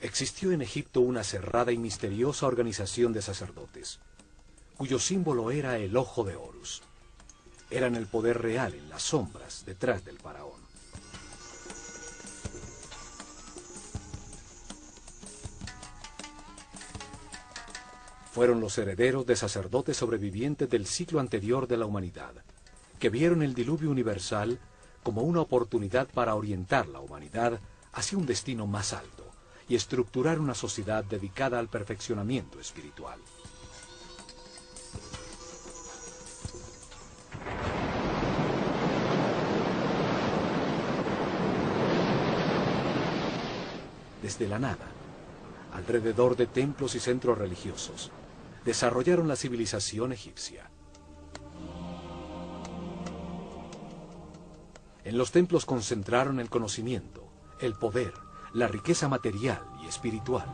Existió en Egipto una cerrada y misteriosa organización de sacerdotes, cuyo símbolo era el ojo de Horus. Eran el poder real en las sombras detrás del faraón. Fueron los herederos de sacerdotes sobrevivientes del ciclo anterior de la humanidad, que vieron el diluvio universal como una oportunidad para orientar la humanidad hacia un destino más alto y estructurar una sociedad dedicada al perfeccionamiento espiritual. Desde la nada, alrededor de templos y centros religiosos, desarrollaron la civilización egipcia. En los templos concentraron el conocimiento, el poder, la riqueza material y espiritual.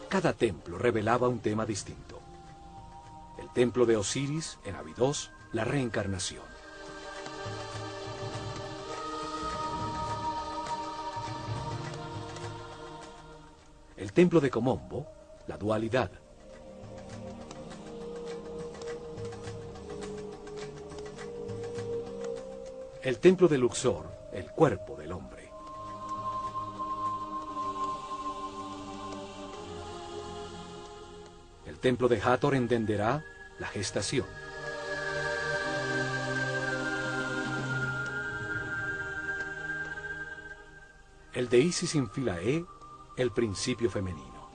Cada templo revelaba un tema distinto. El templo de Osiris, en Abidos, la reencarnación. El templo de Komombo, la dualidad. El templo de Luxor, el cuerpo del hombre. El templo de Hathor en Denderah, la gestación. El de Isis en Philae, el principio femenino.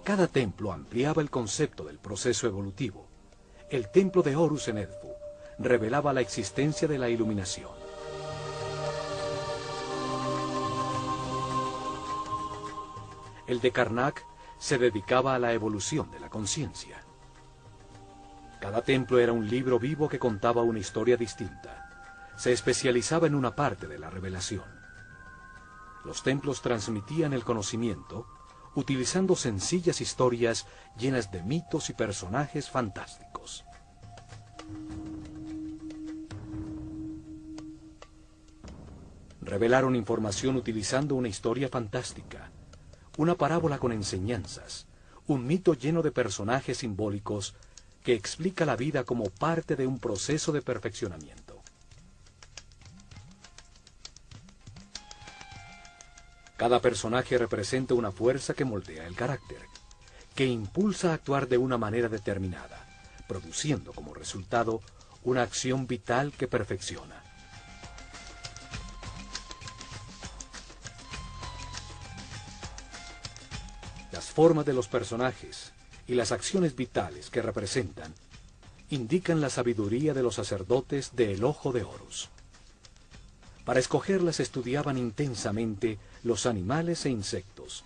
Cada templo ampliaba el concepto del proceso evolutivo. El templo de Horus en Edfu revelaba la existencia de la iluminación. El de Karnak se dedicaba a la evolución de la conciencia. Cada templo era un libro vivo que contaba una historia distinta. Se especializaba en una parte de la revelación. Los templos transmitían el conocimiento utilizando sencillas historias llenas de mitos y personajes fantásticos. Revelaron información utilizando una historia fantástica, una parábola con enseñanzas, un mito lleno de personajes simbólicos que explica la vida como parte de un proceso de perfeccionamiento. Cada personaje representa una fuerza que moldea el carácter, que impulsa a actuar de una manera determinada, produciendo como resultado una acción vital que perfecciona. Las formas de los personajes y las acciones vitales que representan indican la sabiduría de los sacerdotes del Ojo de Horus. Para escogerlas estudiaban intensamente los animales e insectos,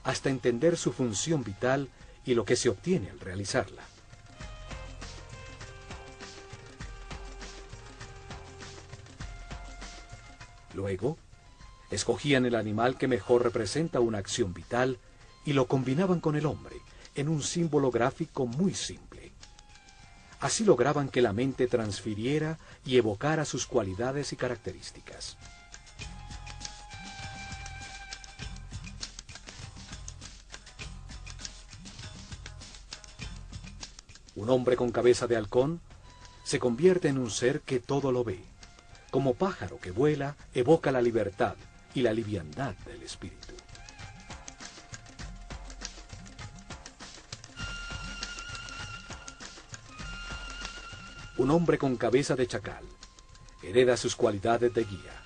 hasta entender su función vital y lo que se obtiene al realizarla. Luego, escogían el animal que mejor representa una acción vital y lo combinaban con el hombre en un símbolo gráfico muy simple. Así lograban que la mente transfiriera y evocara sus cualidades y características. Un hombre con cabeza de halcón se convierte en un ser que todo lo ve. Como pájaro que vuela, evoca la libertad y la liviandad del espíritu. Un hombre con cabeza de chacal hereda sus cualidades de guía.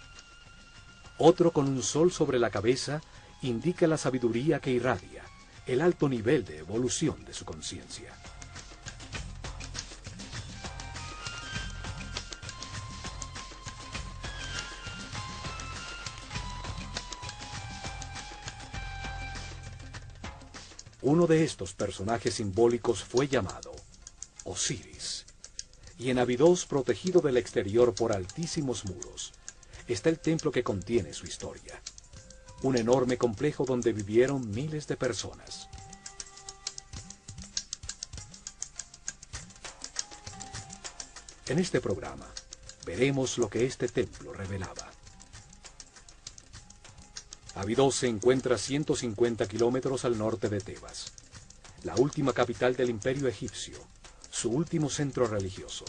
Otro con un sol sobre la cabeza indica la sabiduría que irradia, el alto nivel de evolución de su conciencia. Uno de estos personajes simbólicos fue llamado Osiris, y en Abidos, protegido del exterior por altísimos muros, está el templo que contiene su historia. Un enorme complejo donde vivieron miles de personas. En este programa, veremos lo que este templo revelaba. Abidos se encuentra a 150 kilómetros al norte de Tebas, la última capital del Imperio egipcio, su último centro religioso.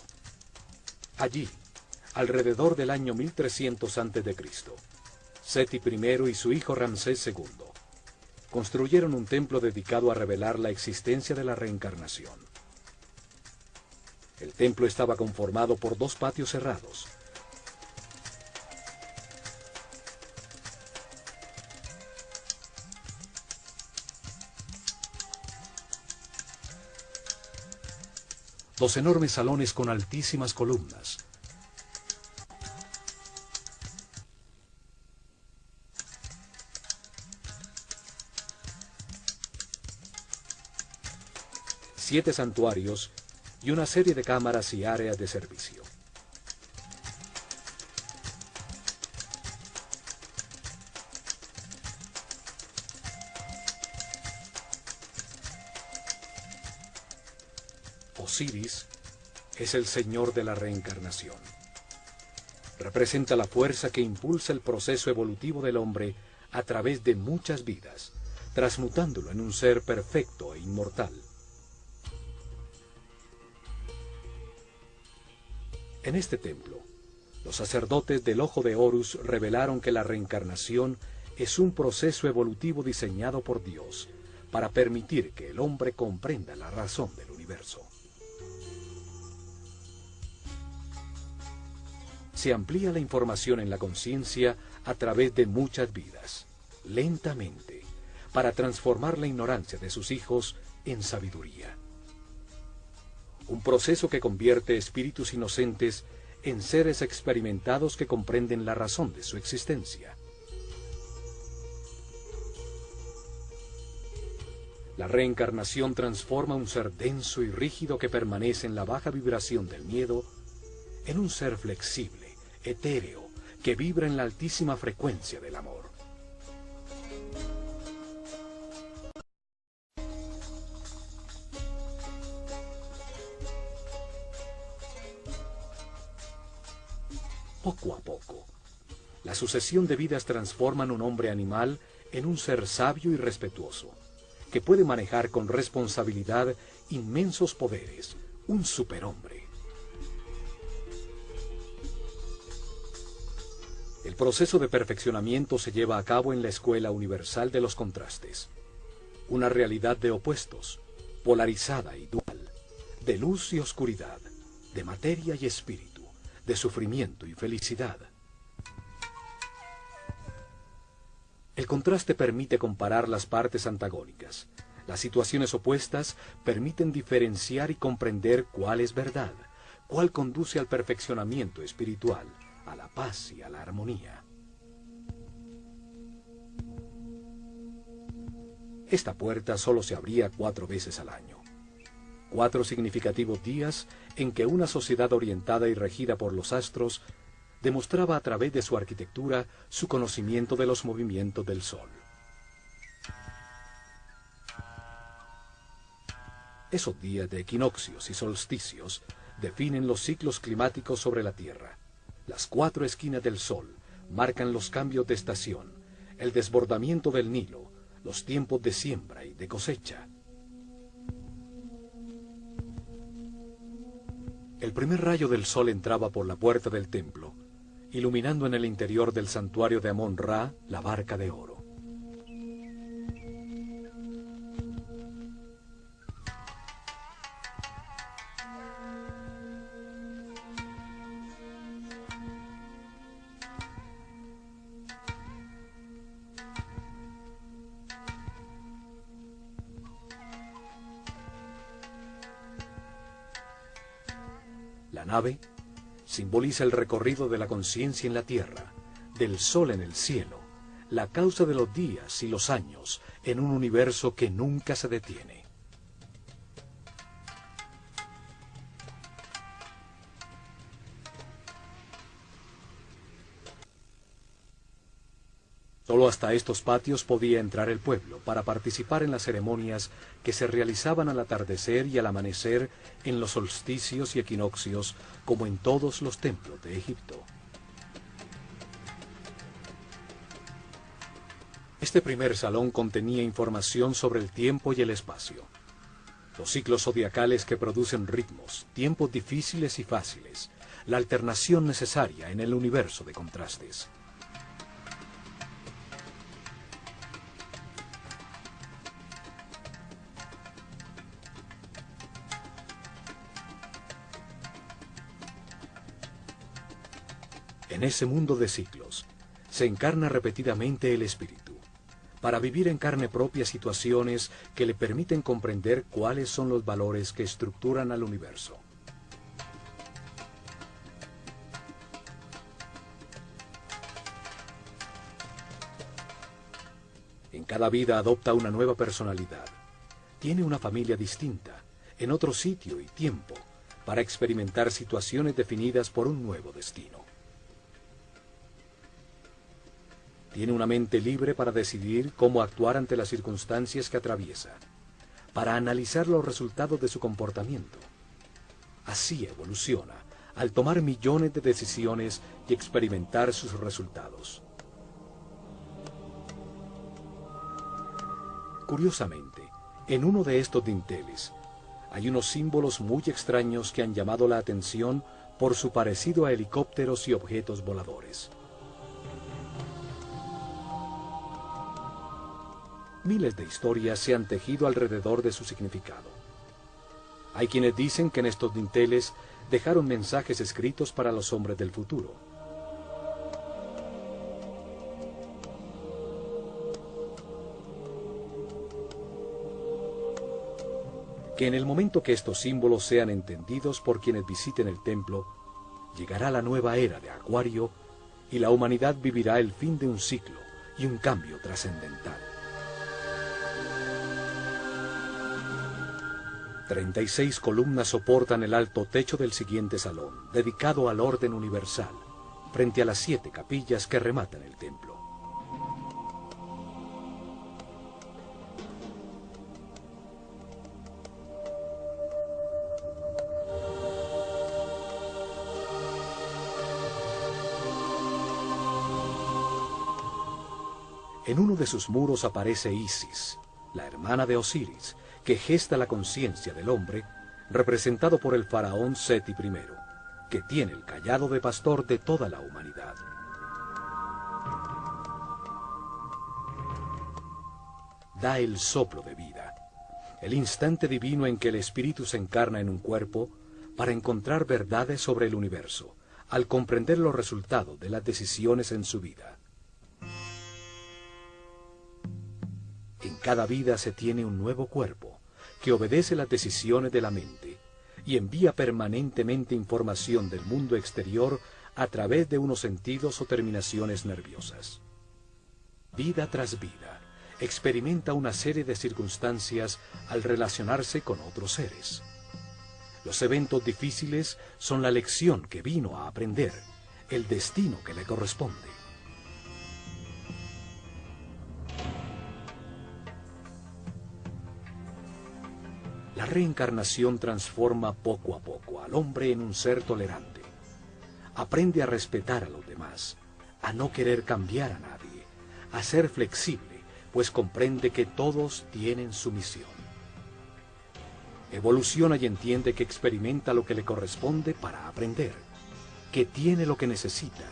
Allí, alrededor del año 1300 a.C., Seti I y su hijo Ramsés II construyeron un templo dedicado a revelar la existencia de la reencarnación. El templo estaba conformado por 2 patios cerrados. Dos enormes salones con altísimas columnas. Siete santuarios y una serie de cámaras y áreas de servicio. Osiris es el señor de la reencarnación. Representa la fuerza que impulsa el proceso evolutivo del hombre a través de muchas vidas, transmutándolo en un ser perfecto e inmortal. En este templo, los sacerdotes del Ojo de Horus revelaron que la reencarnación es un proceso evolutivo diseñado por Dios para permitir que el hombre comprenda la razón del universo. Se amplía la información en la conciencia a través de muchas vidas, lentamente, para transformar la ignorancia de sus hijos en sabiduría. Un proceso que convierte espíritus inocentes en seres experimentados que comprenden la razón de su existencia. La reencarnación transforma un ser denso y rígido que permanece en la baja vibración del miedo en un ser flexible, etéreo, que vibra en la altísima frecuencia del amor. Poco a poco, la sucesión de vidas transforman un hombre animal en un ser sabio y respetuoso, que puede manejar con responsabilidad inmensos poderes, un superhombre. El proceso de perfeccionamiento se lleva a cabo en la Escuela Universal de los Contrastes, una realidad de opuestos, polarizada y dual, de luz y oscuridad, de materia y espíritu, de sufrimiento y felicidad. El contraste permite comparar las partes antagónicas. Las situaciones opuestas permiten diferenciar y comprender cuál es verdad, cuál conduce al perfeccionamiento espiritual, a la paz y a la armonía. Esta puerta solo se abría 4 veces al año. 4 significativos días en que una sociedad orientada y regida por los astros demostraba a través de su arquitectura su conocimiento de los movimientos del Sol. Esos días de equinoccios y solsticios definen los ciclos climáticos sobre la Tierra. Las 4 esquinas del Sol marcan los cambios de estación, el desbordamiento del Nilo, los tiempos de siembra y de cosecha. El primer rayo del sol entraba por la puerta del templo, iluminando en el interior del santuario de Amón-Ra la barca de oro. La nave simboliza el recorrido de la conciencia en la tierra, del sol en el cielo, la causa de los días y los años en un universo que nunca se detiene. Solo hasta estos patios podía entrar el pueblo para participar en las ceremonias que se realizaban al atardecer y al amanecer en los solsticios y equinoccios, como en todos los templos de Egipto. Este primer salón contenía información sobre el tiempo y el espacio, los ciclos zodiacales que producen ritmos, tiempos difíciles y fáciles, la alternación necesaria en el universo de contrastes. En ese mundo de ciclos, se encarna repetidamente el espíritu, para vivir en carne propia situaciones que le permiten comprender cuáles son los valores que estructuran al universo. En cada vida adopta una nueva personalidad. Tiene una familia distinta, en otro sitio y tiempo, para experimentar situaciones definidas por un nuevo destino. Tiene una mente libre para decidir cómo actuar ante las circunstancias que atraviesa, para analizar los resultados de su comportamiento. Así evoluciona, al tomar millones de decisiones y experimentar sus resultados. Curiosamente, en uno de estos dinteles, hay unos símbolos muy extraños que han llamado la atención por su parecido a helicópteros y objetos voladores. Miles de historias se han tejido alrededor de su significado. Hay quienes dicen que en estos dinteles dejaron mensajes escritos para los hombres del futuro. Que en el momento que estos símbolos sean entendidos por quienes visiten el templo, llegará la nueva era de Acuario y la humanidad vivirá el fin de un ciclo y un cambio trascendental. 36 columnas soportan el alto techo del siguiente salón, dedicado al orden universal, frente a las 7 capillas que rematan el templo. En uno de sus muros aparece Isis, la hermana de Osiris, que gesta la conciencia del hombre, representado por el faraón Seti I, que tiene el cayado de pastor de toda la humanidad. Da el soplo de vida, el instante divino en que el espíritu se encarna en un cuerpo para encontrar verdades sobre el universo, al comprender los resultados de las decisiones en su vida. En cada vida se tiene un nuevo cuerpo que obedece las decisiones de la mente y envía permanentemente información del mundo exterior a través de unos sentidos o terminaciones nerviosas. Vida tras vida, experimenta una serie de circunstancias al relacionarse con otros seres. Los eventos difíciles son la lección que vino a aprender, el destino que le corresponde. La reencarnación transforma poco a poco al hombre en un ser tolerante. Aprende a respetar a los demás, a no querer cambiar a nadie, a ser flexible, pues comprende que todos tienen su misión. Evoluciona y entiende que experimenta lo que le corresponde para aprender, que tiene lo que necesita,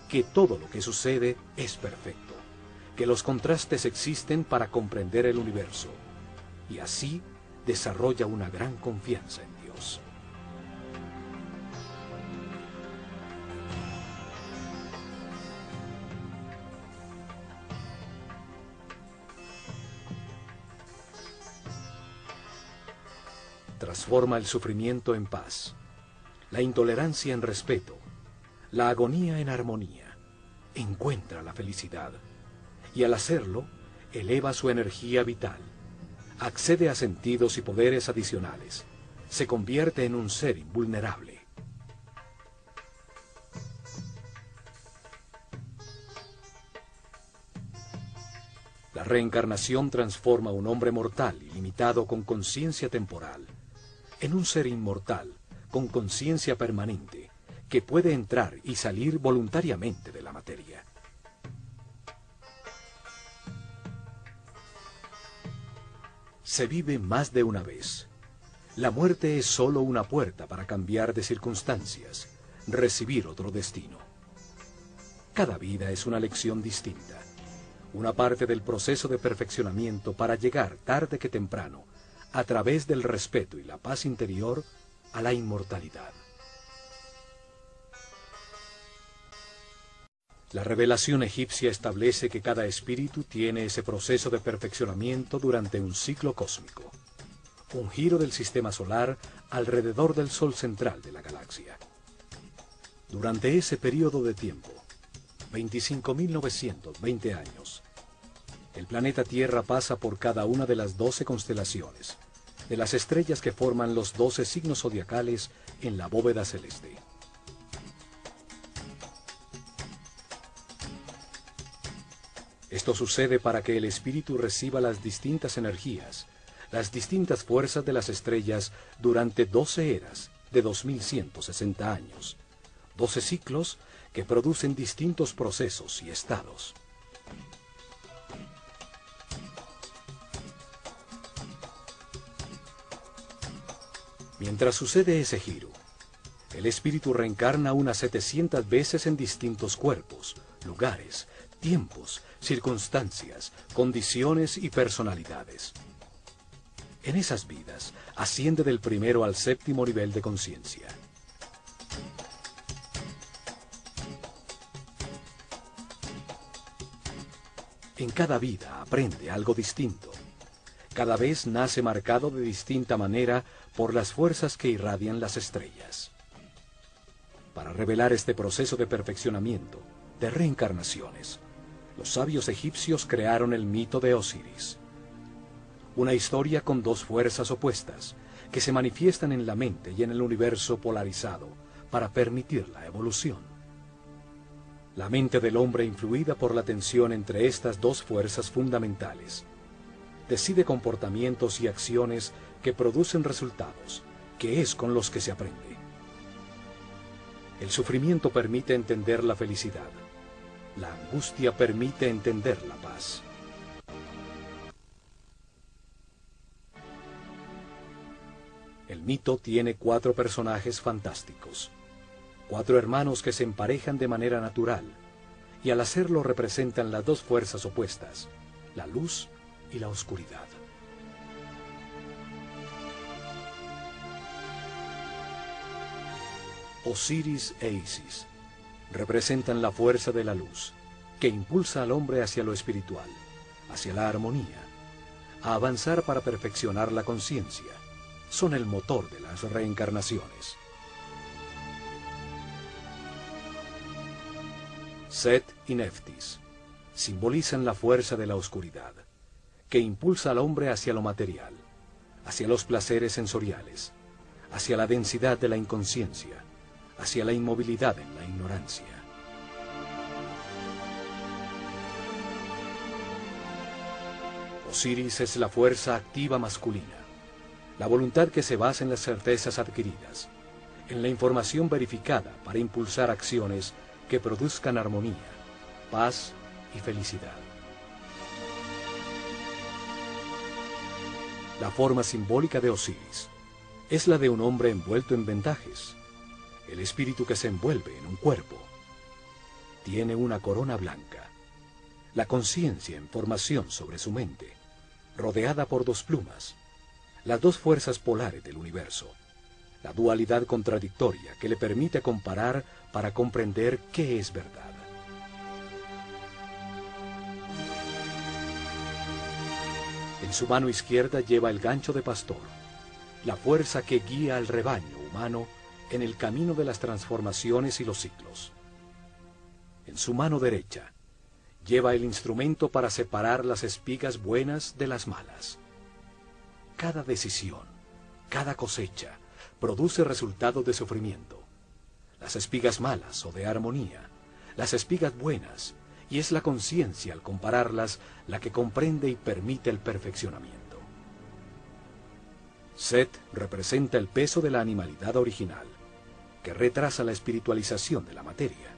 que todo lo que sucede es perfecto, que los contrastes existen para comprender el universo, y así desarrolla una gran confianza en Dios. Transforma el sufrimiento en paz, la intolerancia en respeto, la agonía en armonía. Encuentra la felicidad y al hacerlo eleva su energía vital. Accede a sentidos y poderes adicionales. Se convierte en un ser invulnerable. La reencarnación transforma a un hombre mortal y limitado con conciencia temporal en un ser inmortal con conciencia permanente que puede entrar y salir voluntariamente de la materia. Se vive más de una vez. La muerte es sólo una puerta para cambiar de circunstancias, recibir otro destino. Cada vida es una lección distinta, una parte del proceso de perfeccionamiento para llegar tarde que temprano, a través del respeto y la paz interior, a la inmortalidad. La revelación egipcia establece que cada espíritu tiene ese proceso de perfeccionamiento durante un ciclo cósmico, un giro del sistema solar alrededor del sol central de la galaxia. Durante ese periodo de tiempo, 25.920 años, el planeta Tierra pasa por cada una de las 12 constelaciones, de las estrellas que forman los 12 signos zodiacales en la bóveda celeste. Esto sucede para que el espíritu reciba las distintas energías, las distintas fuerzas de las estrellas durante 12 eras de 2160 años, 12 ciclos que producen distintos procesos y estados. Mientras sucede ese giro, el espíritu reencarna unas 700 veces en distintos cuerpos, lugares, tiempos, circunstancias, condiciones y personalidades. En esas vidas asciende del primero al séptimo nivel de conciencia. En cada vida aprende algo distinto. Cada vez nace marcado de distinta manera por las fuerzas que irradian las estrellas. Para revelar este proceso de perfeccionamiento, de reencarnaciones, los sabios egipcios crearon el mito de Osiris. Una historia con dos fuerzas opuestas que se manifiestan en la mente y en el universo polarizado para permitir la evolución. La mente del hombre, influida por la tensión entre estas dos fuerzas fundamentales, decide comportamientos y acciones que producen resultados, que es con los que se aprende. El sufrimiento permite entender la felicidad. La angustia permite entender la paz. El mito tiene 4 personajes fantásticos, 4 hermanos que se emparejan de manera natural, y al hacerlo representan las dos fuerzas opuestas, la luz y la oscuridad. Osiris e Isis representan la fuerza de la luz, que impulsa al hombre hacia lo espiritual, hacia la armonía, a avanzar para perfeccionar la conciencia. Son el motor de las reencarnaciones. Set y Neftis simbolizan la fuerza de la oscuridad, que impulsa al hombre hacia lo material, hacia los placeres sensoriales, hacia la densidad de la inconsciencia, hacia la inmovilidad en la ignorancia. Osiris es la fuerza activa masculina, la voluntad que se basa en las certezas adquiridas, en la información verificada para impulsar acciones que produzcan armonía, paz y felicidad. La forma simbólica de Osiris es la de un hombre envuelto en vendajes, el espíritu que se envuelve en un cuerpo. Tiene una corona blanca, la conciencia en formación sobre su mente, rodeada por 2 plumas, las 2 fuerzas polares del universo, la dualidad contradictoria que le permite comparar para comprender qué es verdad. En su mano izquierda lleva el gancho de pastor, la fuerza que guía al rebaño humano en el camino de las transformaciones y los ciclos. En su mano derecha lleva el instrumento para separar las espigas buenas de las malas. Cada decisión, cada cosecha, produce resultados de sufrimiento. Las espigas malas o de armonía, las espigas buenas y es la conciencia, al compararlas, la que comprende y permite el perfeccionamiento. Set representa el peso de la animalidad original, que retrasa la espiritualización de la materia.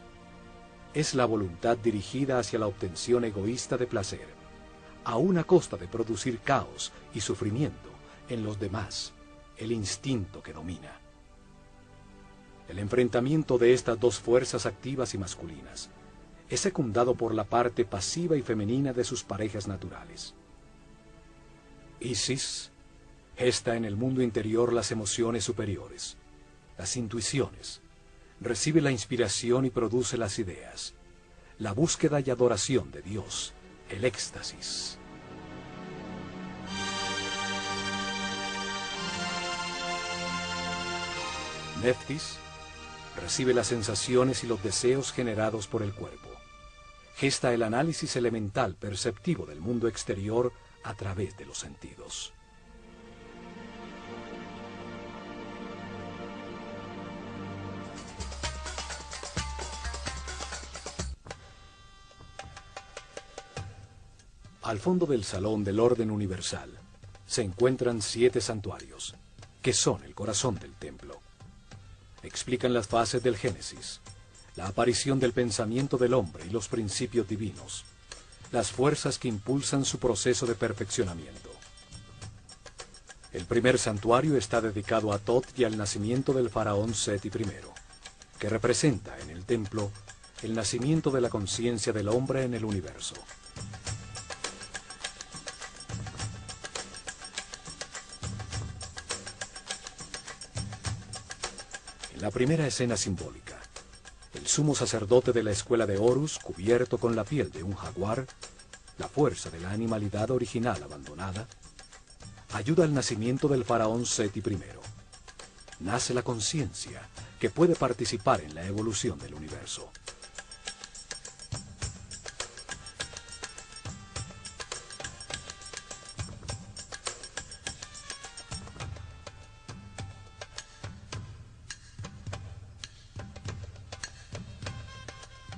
Es la voluntad dirigida hacia la obtención egoísta de placer, aún a costa de producir caos y sufrimiento en los demás, el instinto que domina. El enfrentamiento de estas dos fuerzas activas y masculinas es secundado por la parte pasiva y femenina de sus parejas naturales. Isis gesta en el mundo interior las emociones superiores, las intuiciones, recibe la inspiración y produce las ideas, la búsqueda y adoración de Dios, el éxtasis. Neftis recibe las sensaciones y los deseos generados por el cuerpo. Gesta el análisis elemental perceptivo del mundo exterior a través de los sentidos. Al fondo del salón del orden universal se encuentran 7 santuarios, que son el corazón del templo. Explican las fases del Génesis, la aparición del pensamiento del hombre y los principios divinos, las fuerzas que impulsan su proceso de perfeccionamiento. El primer santuario está dedicado a Tot y al nacimiento del faraón Seti I, que representa en el templo el nacimiento de la conciencia del hombre en el universo. En la primera escena simbólica, el sumo sacerdote de la escuela de Horus, cubierto con la piel de un jaguar, la fuerza de la animalidad original abandonada, ayuda al nacimiento del faraón Seti I. Nace la conciencia que puede participar en la evolución del universo.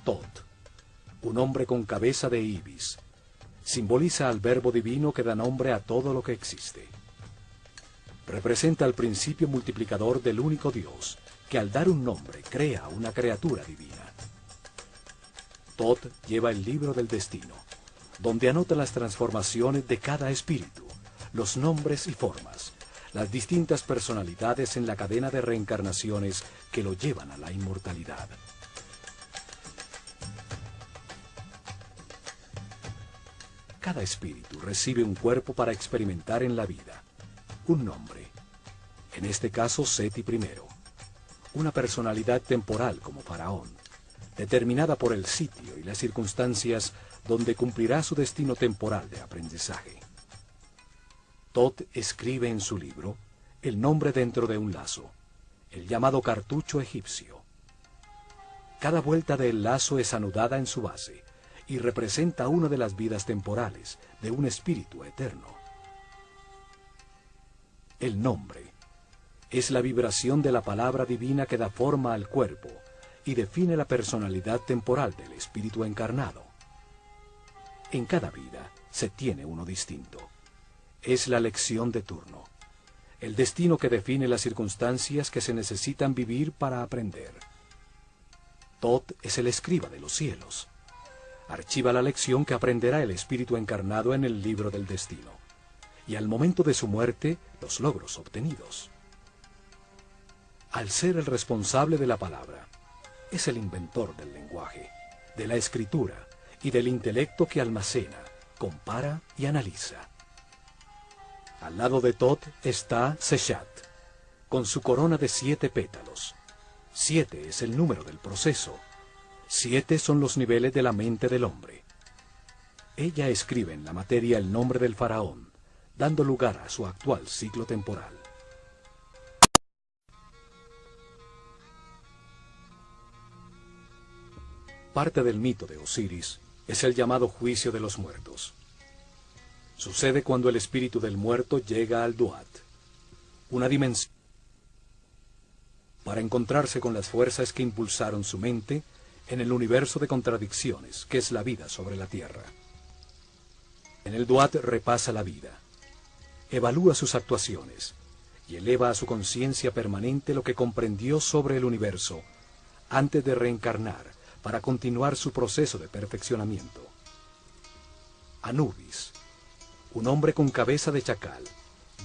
Tot, un hombre con cabeza de ibis, simboliza al verbo divino que da nombre a todo lo que existe. Representa el principio multiplicador del único Dios, que al dar un nombre crea una criatura divina. Tot lleva el libro del destino, donde anota las transformaciones de cada espíritu, los nombres y formas, las distintas personalidades en la cadena de reencarnaciones que lo llevan a la inmortalidad. Cada espíritu recibe un cuerpo para experimentar en la vida, un nombre, en este caso Seti I, una personalidad temporal como faraón, determinada por el sitio y las circunstancias donde cumplirá su destino temporal de aprendizaje. Tot escribe en su libro el nombre dentro de un lazo, el llamado cartucho egipcio. Cada vuelta del lazo es anudada en su base, y representa una de las vidas temporales de un espíritu eterno. El nombre es la vibración de la palabra divina que da forma al cuerpo y define la personalidad temporal del espíritu encarnado. En cada vida se tiene uno distinto. Es la lección de turno, el destino que define las circunstancias que se necesitan vivir para aprender. Tot es el escriba de los cielos. Archiva la lección que aprenderá el espíritu encarnado en el libro del destino, y al momento de su muerte, los logros obtenidos. Al ser el responsable de la palabra, es el inventor del lenguaje, de la escritura y del intelecto que almacena, compara y analiza. Al lado de Tot está Seshat, con su corona de 7 pétalos. 7 es el número del proceso. 7 son los niveles de la mente del hombre. Ella escribe en la materia el nombre del faraón, dando lugar a su actual ciclo temporal. Parte del mito de Osiris es el llamado juicio de los muertos. Sucede cuando el espíritu del muerto llega al Duat, una dimensión. Para encontrarse con las fuerzas que impulsaron su mente, en el universo de contradicciones que es la vida sobre la Tierra. En el Duat repasa la vida, evalúa sus actuaciones y eleva a su conciencia permanente lo que comprendió sobre el universo antes de reencarnar para continuar su proceso de perfeccionamiento. Anubis, un hombre con cabeza de chacal,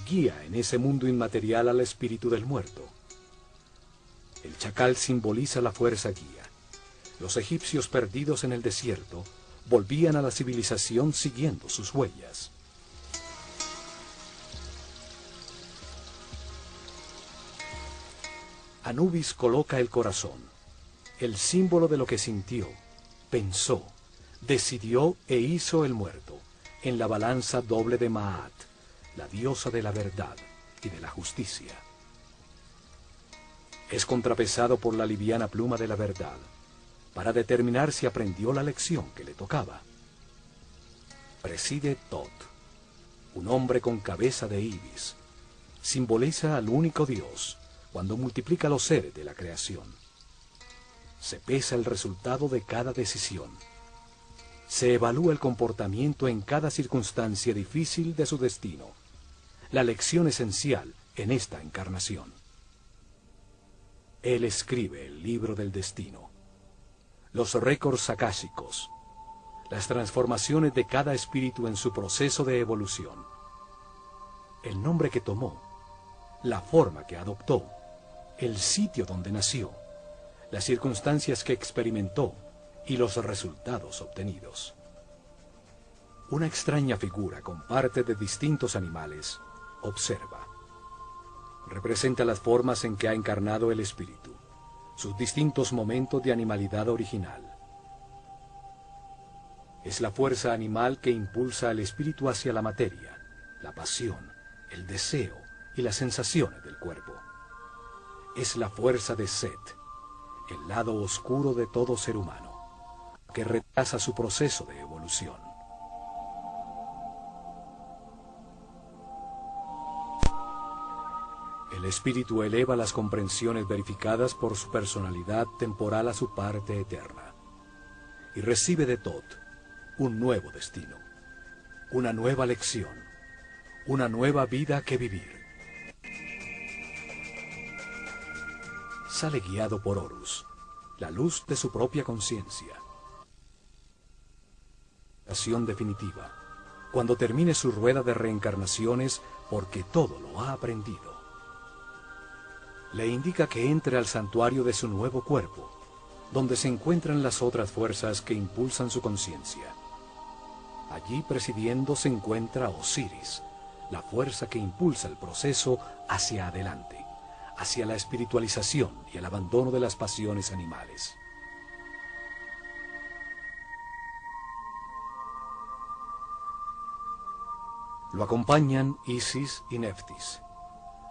guía en ese mundo inmaterial al espíritu del muerto. El chacal simboliza la fuerza guía. Los egipcios perdidos en el desierto volvían a la civilización siguiendo sus huellas. Anubis coloca el corazón, el símbolo de lo que sintió, pensó, decidió e hizo el muerto, en la balanza doble de Maat, la diosa de la verdad y de la justicia. Es contrapesado por la liviana pluma de la verdad, para determinar si aprendió la lección que le tocaba. Preside Tot, un hombre con cabeza de ibis, simboliza al único Dios cuando multiplica los seres de la creación. Se pesa el resultado de cada decisión. Se evalúa el comportamiento en cada circunstancia difícil de su destino, la lección esencial en esta encarnación. Él escribe el libro del destino, los récords akáshicos, las transformaciones de cada espíritu en su proceso de evolución, el nombre que tomó, la forma que adoptó, el sitio donde nació, las circunstancias que experimentó y los resultados obtenidos. Una extraña figura con partes de distintos animales observa. Representa las formas en que ha encarnado el espíritu, sus distintos momentos de animalidad original. Es la fuerza animal que impulsa al espíritu hacia la materia, la pasión, el deseo y las sensaciones del cuerpo. Es la fuerza de Set, el lado oscuro de todo ser humano, que retrasa su proceso de evolución. El espíritu eleva las comprensiones verificadas por su personalidad temporal a su parte eterna, y recibe de Tot un nuevo destino, una nueva lección, una nueva vida que vivir. Sale guiado por Horus, la luz de su propia conciencia. Acción definitiva, cuando termine su rueda de reencarnaciones, porque todo lo ha aprendido. Le indica que entre al santuario de su nuevo cuerpo, donde se encuentran las otras fuerzas que impulsan su conciencia. Allí presidiendo se encuentra Osiris, la fuerza que impulsa el proceso hacia adelante, hacia la espiritualización y el abandono de las pasiones animales. Lo acompañan Isis y Neftis,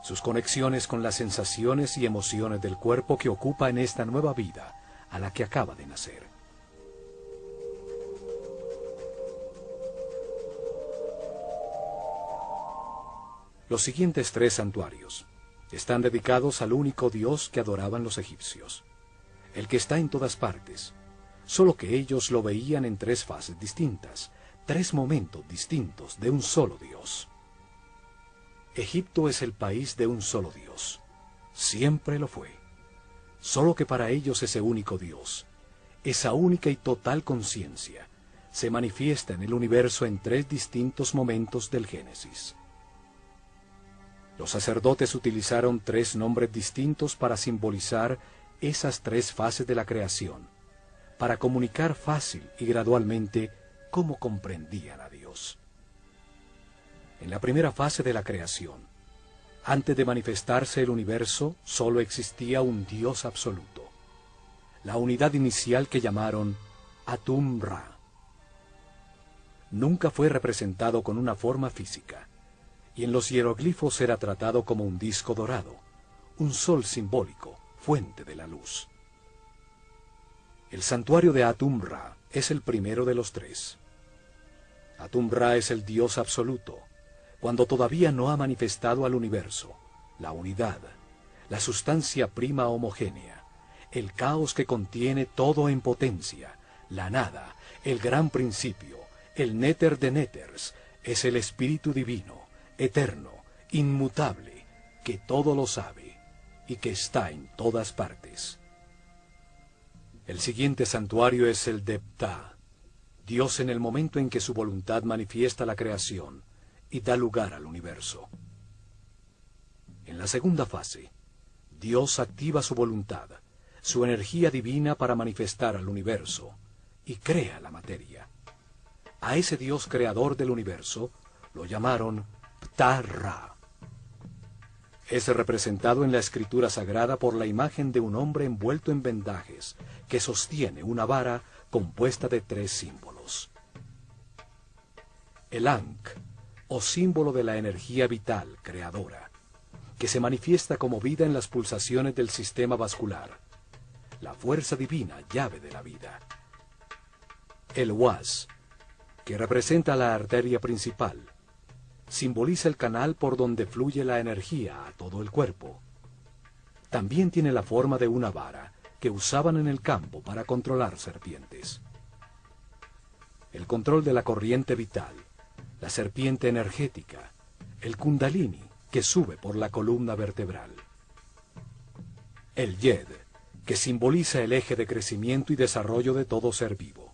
sus conexiones con las sensaciones y emociones del cuerpo que ocupa en esta nueva vida a la que acaba de nacer. Los siguientes 3 santuarios están dedicados al único Dios que adoraban los egipcios, el que está en todas partes, solo que ellos lo veían en 3 fases distintas, 3 momentos distintos de un solo Dios. Egipto es el país de un solo Dios, siempre lo fue, solo que para ellos ese único Dios, esa única y total conciencia, se manifiesta en el universo en 3 distintos momentos del Génesis. Los sacerdotes utilizaron 3 nombres distintos para simbolizar esas 3 fases de la creación, para comunicar fácil y gradualmente cómo comprendían a Dios. En la primera fase de la creación, antes de manifestarse el universo, solo existía un Dios absoluto, la unidad inicial que llamaron Atum-Ra. Nunca fue representado con una forma física, y en los hieroglifos era tratado como un disco dorado, un sol simbólico, fuente de la luz. El santuario de Atum-Ra es el primero de los 3. Atum-Ra es el Dios absoluto, cuando todavía no ha manifestado al universo, la unidad, la sustancia prima homogénea, el caos que contiene todo en potencia, la nada, el gran principio, el néter de néters, es el Espíritu Divino, eterno, inmutable, que todo lo sabe y que está en todas partes. El siguiente santuario es el de Ptah, Dios en el momento en que su voluntad manifiesta la creación y da lugar al universo. En la segunda fase, Dios activa su voluntad, su energía divina para manifestar al universo, y crea la materia. A ese Dios creador del universo lo llamaron Ptah-Ra. Es representado en la escritura sagrada por la imagen de un hombre envuelto en vendajes que sostiene una vara compuesta de 3 símbolos. El Ankh, o símbolo de la energía vital creadora, que se manifiesta como vida en las pulsaciones del sistema vascular, la fuerza divina, llave de la vida. El Was, que representa la arteria principal, simboliza el canal por donde fluye la energía a todo el cuerpo. También tiene la forma de una vara que usaban en el campo para controlar serpientes. El control de la corriente vital, la serpiente energética, el Kundalini, que sube por la columna vertebral. El Yed, que simboliza el eje de crecimiento y desarrollo de todo ser vivo.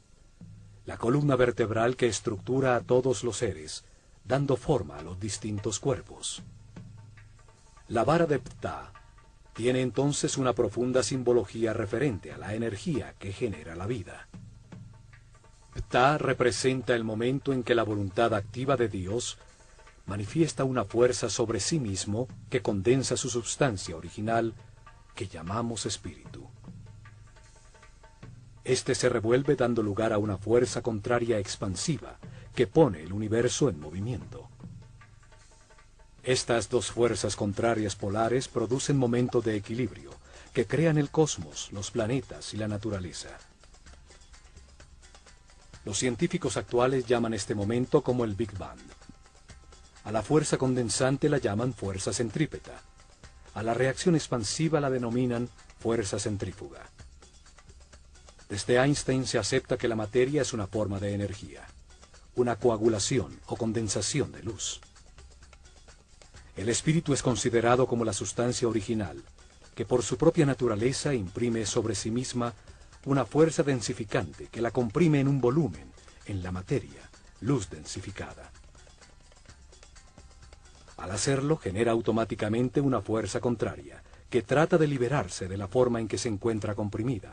La columna vertebral que estructura a todos los seres, dando forma a los distintos cuerpos. La vara de Ptah tiene entonces una profunda simbología referente a la energía que genera la vida. Ptah representa el momento en que la voluntad activa de Dios manifiesta una fuerza sobre sí mismo que condensa su substancia original, que llamamos espíritu. Este se revuelve dando lugar a una fuerza contraria expansiva que pone el universo en movimiento. Estas dos fuerzas contrarias polares producen momentos de equilibrio que crean el cosmos, los planetas y la naturaleza. Los científicos actuales llaman este momento como el Big Bang. A la fuerza condensante la llaman fuerza centrípeta. A la reacción expansiva la denominan fuerza centrífuga. Desde Einstein se acepta que la materia es una forma de energía, una coagulación o condensación de luz. El espíritu es considerado como la sustancia original, que por su propia naturaleza imprime sobre sí misma una fuerza densificante que la comprime en un volumen, en la materia, luz densificada. Al hacerlo, genera automáticamente una fuerza contraria, que trata de liberarse de la forma en que se encuentra comprimida,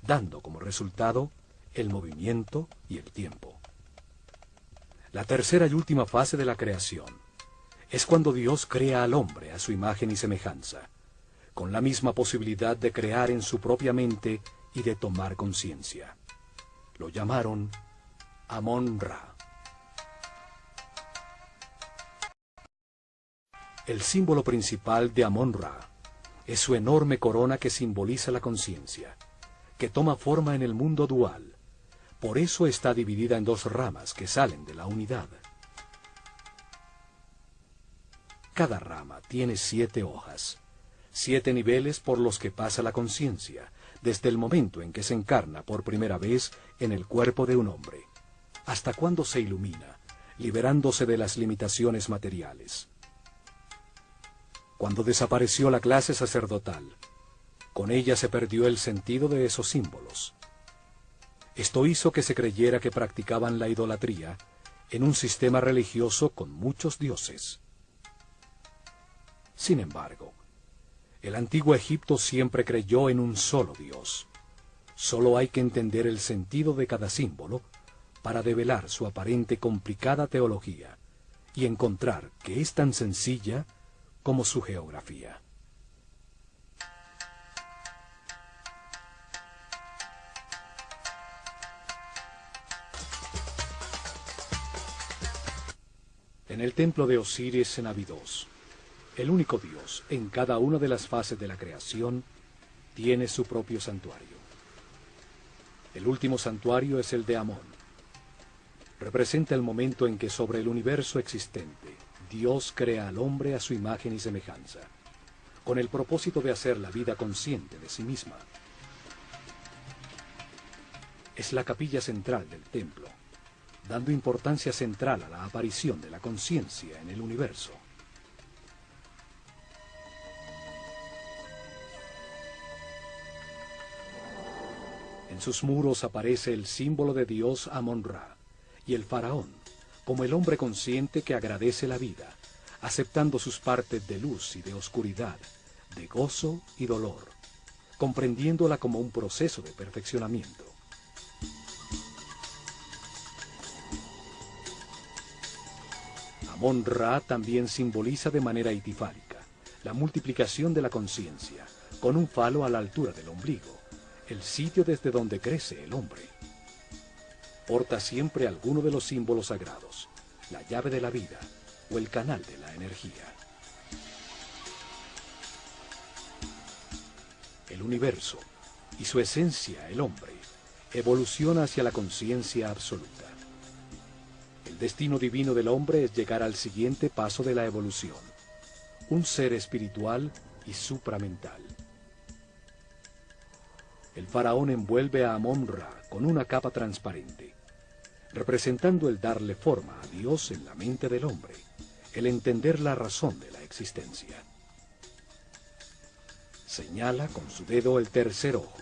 dando como resultado el movimiento y el tiempo. La tercera y última fase de la creación es cuando Dios crea al hombre a su imagen y semejanza, con la misma posibilidad de crear en su propia mente y de tomar conciencia. Lo llamaron Amon-Ra. El símbolo principal de Amon-Ra es su enorme corona que simboliza la conciencia, que toma forma en el mundo dual. Por eso está dividida en 2 ramas que salen de la unidad. Cada rama tiene 7 hojas, 7 niveles por los que pasa la conciencia, desde el momento en que se encarna por primera vez en el cuerpo de un hombre, hasta cuando se ilumina, liberándose de las limitaciones materiales. Cuando desapareció la clase sacerdotal, con ella se perdió el sentido de esos símbolos. Esto hizo que se creyera que practicaban la idolatría en un sistema religioso con muchos dioses. Sin embargo, el antiguo Egipto siempre creyó en un solo Dios. Solo hay que entender el sentido de cada símbolo para develar su aparente complicada teología y encontrar que es tan sencilla como su geografía. En el templo de Osiris en Abidos, el único Dios en cada una de las fases de la creación tiene su propio santuario. El último santuario es el de Amón. Representa el momento en que sobre el universo existente Dios crea al hombre a su imagen y semejanza, con el propósito de hacer la vida consciente de sí misma es la capilla central del templo, dando importancia central a la aparición de la conciencia en el universo. En sus muros aparece el símbolo de Dios Amon-Ra y el faraón, como el hombre consciente que agradece la vida, aceptando sus partes de luz y de oscuridad, de gozo y dolor, comprendiéndola como un proceso de perfeccionamiento. Amon-Ra también simboliza de manera itifálica la multiplicación de la conciencia, con un falo a la altura del ombligo, el sitio desde donde crece el hombre. Porta siempre alguno de los símbolos sagrados, la llave de la vida o el canal de la energía. El universo, y su esencia, el hombre, evoluciona hacia la conciencia absoluta. El destino divino del hombre es llegar al siguiente paso de la evolución, un ser espiritual y supramental. El faraón envuelve a Amon-Ra con una capa transparente, representando el darle forma a Dios en la mente del hombre, el entender la razón de la existencia. Señala con su dedo el tercer ojo,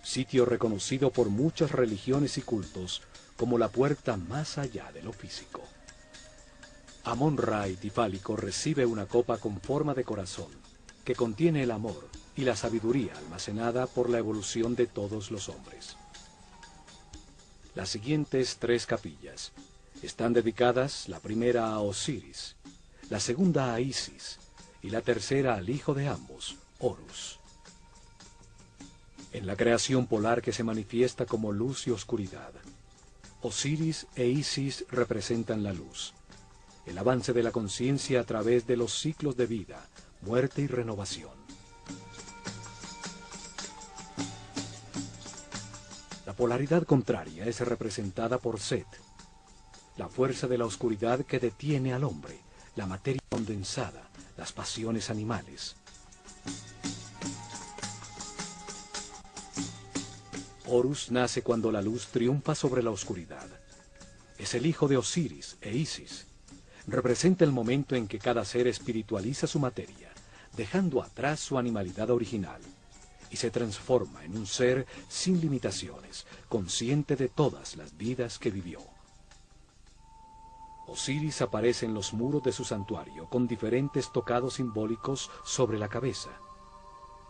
sitio reconocido por muchas religiones y cultos como la puerta más allá de lo físico. Amon-Ra itifálico recibe una copa con forma de corazón que contiene el amor y la sabiduría almacenada por la evolución de todos los hombres. Las siguientes 3 capillas están dedicadas, la primera a Osiris, la segunda a Isis y la tercera al hijo de ambos, Horus. En la creación polar que se manifiesta como luz y oscuridad, Osiris e Isis representan la luz, el avance de la conciencia a través de los ciclos de vida, muerte y renovación. La polaridad contraria es representada por Set, la fuerza de la oscuridad que detiene al hombre, la materia condensada, las pasiones animales. Horus nace cuando la luz triunfa sobre la oscuridad. Es el hijo de Osiris e Isis. Representa el momento en que cada ser espiritualiza su materia, dejando atrás su animalidad original, y se transforma en un ser sin limitaciones, consciente de todas las vidas que vivió. Osiris aparece en los muros de su santuario con diferentes tocados simbólicos sobre la cabeza,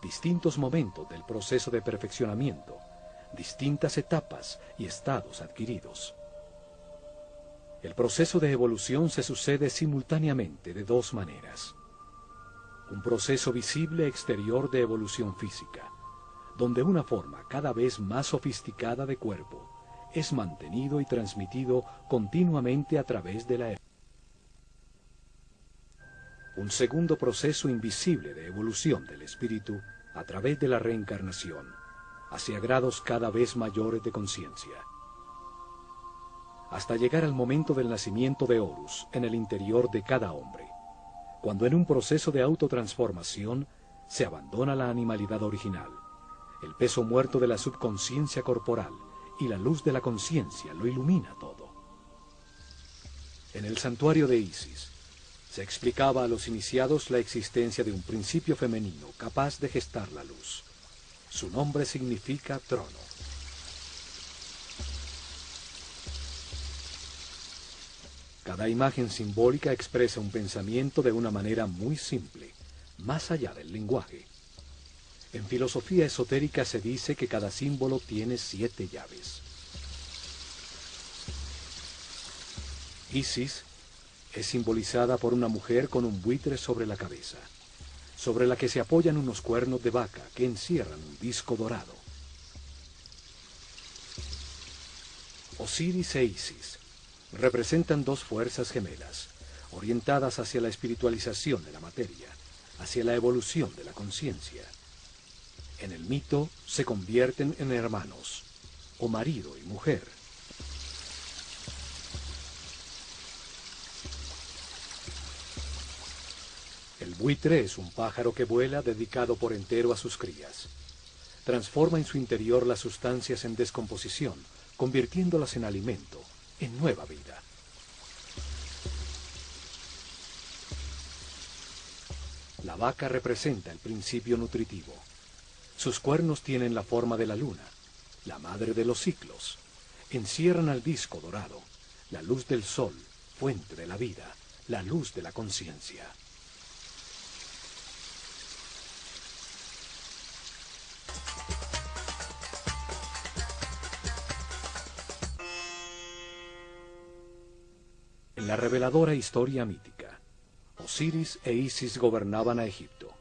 distintos momentos del proceso de perfeccionamiento, distintas etapas y estados adquiridos. El proceso de evolución se sucede simultáneamente de 2 maneras. Un proceso visible exterior de evolución física, donde una forma cada vez más sofisticada de cuerpo es mantenido y transmitido continuamente a través de la... Un segundo proceso invisible de evolución del espíritu a través de la reencarnación, hacia grados cada vez mayores de conciencia, hasta llegar al momento del nacimiento de Horus en el interior de cada hombre, cuando en un proceso de autotransformación se abandona la animalidad original, el peso muerto de la subconsciencia corporal y la luz de la conciencia lo ilumina todo. En el santuario de Isis se explicaba a los iniciados la existencia de un principio femenino capaz de gestar la luz. Su nombre significa trono. Cada imagen simbólica expresa un pensamiento de una manera muy simple, más allá del lenguaje. En filosofía esotérica se dice que cada símbolo tiene 7 llaves. Isis es simbolizada por una mujer con un buitre sobre la cabeza, sobre la que se apoyan unos cuernos de vaca que encierran un disco dorado. Osiris e Isis representan 2 fuerzas gemelas, orientadas hacia la espiritualización de la materia, hacia la evolución de la conciencia. En el mito se convierten en hermanos, o marido y mujer. El buitre es un pájaro que vuela dedicado por entero a sus crías. transforma en su interior las sustancias en descomposición, convirtiéndolas en alimento, en nueva vida. La vaca representa el principio nutritivo. Sus cuernos tienen la forma de la luna, la madre de los ciclos. Encierran al disco dorado, la luz del sol, fuente de la vida, la luz de la conciencia. En la reveladora historia mítica, Osiris e Isis gobernaban a Egipto.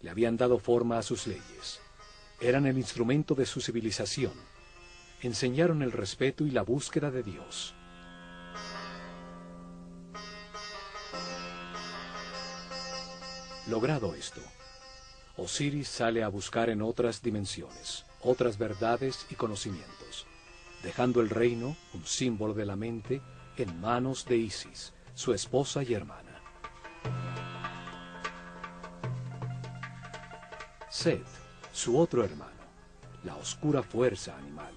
Le habían dado forma a sus leyes. Eran el instrumento de su civilización. Enseñaron el respeto y la búsqueda de Dios. Logrado esto, Osiris sale a buscar en otras dimensiones, otras verdades y conocimientos, dejando el reino, un símbolo de la mente, en manos de Isis, su esposa y hermana. Set, su otro hermano, la oscura fuerza animal,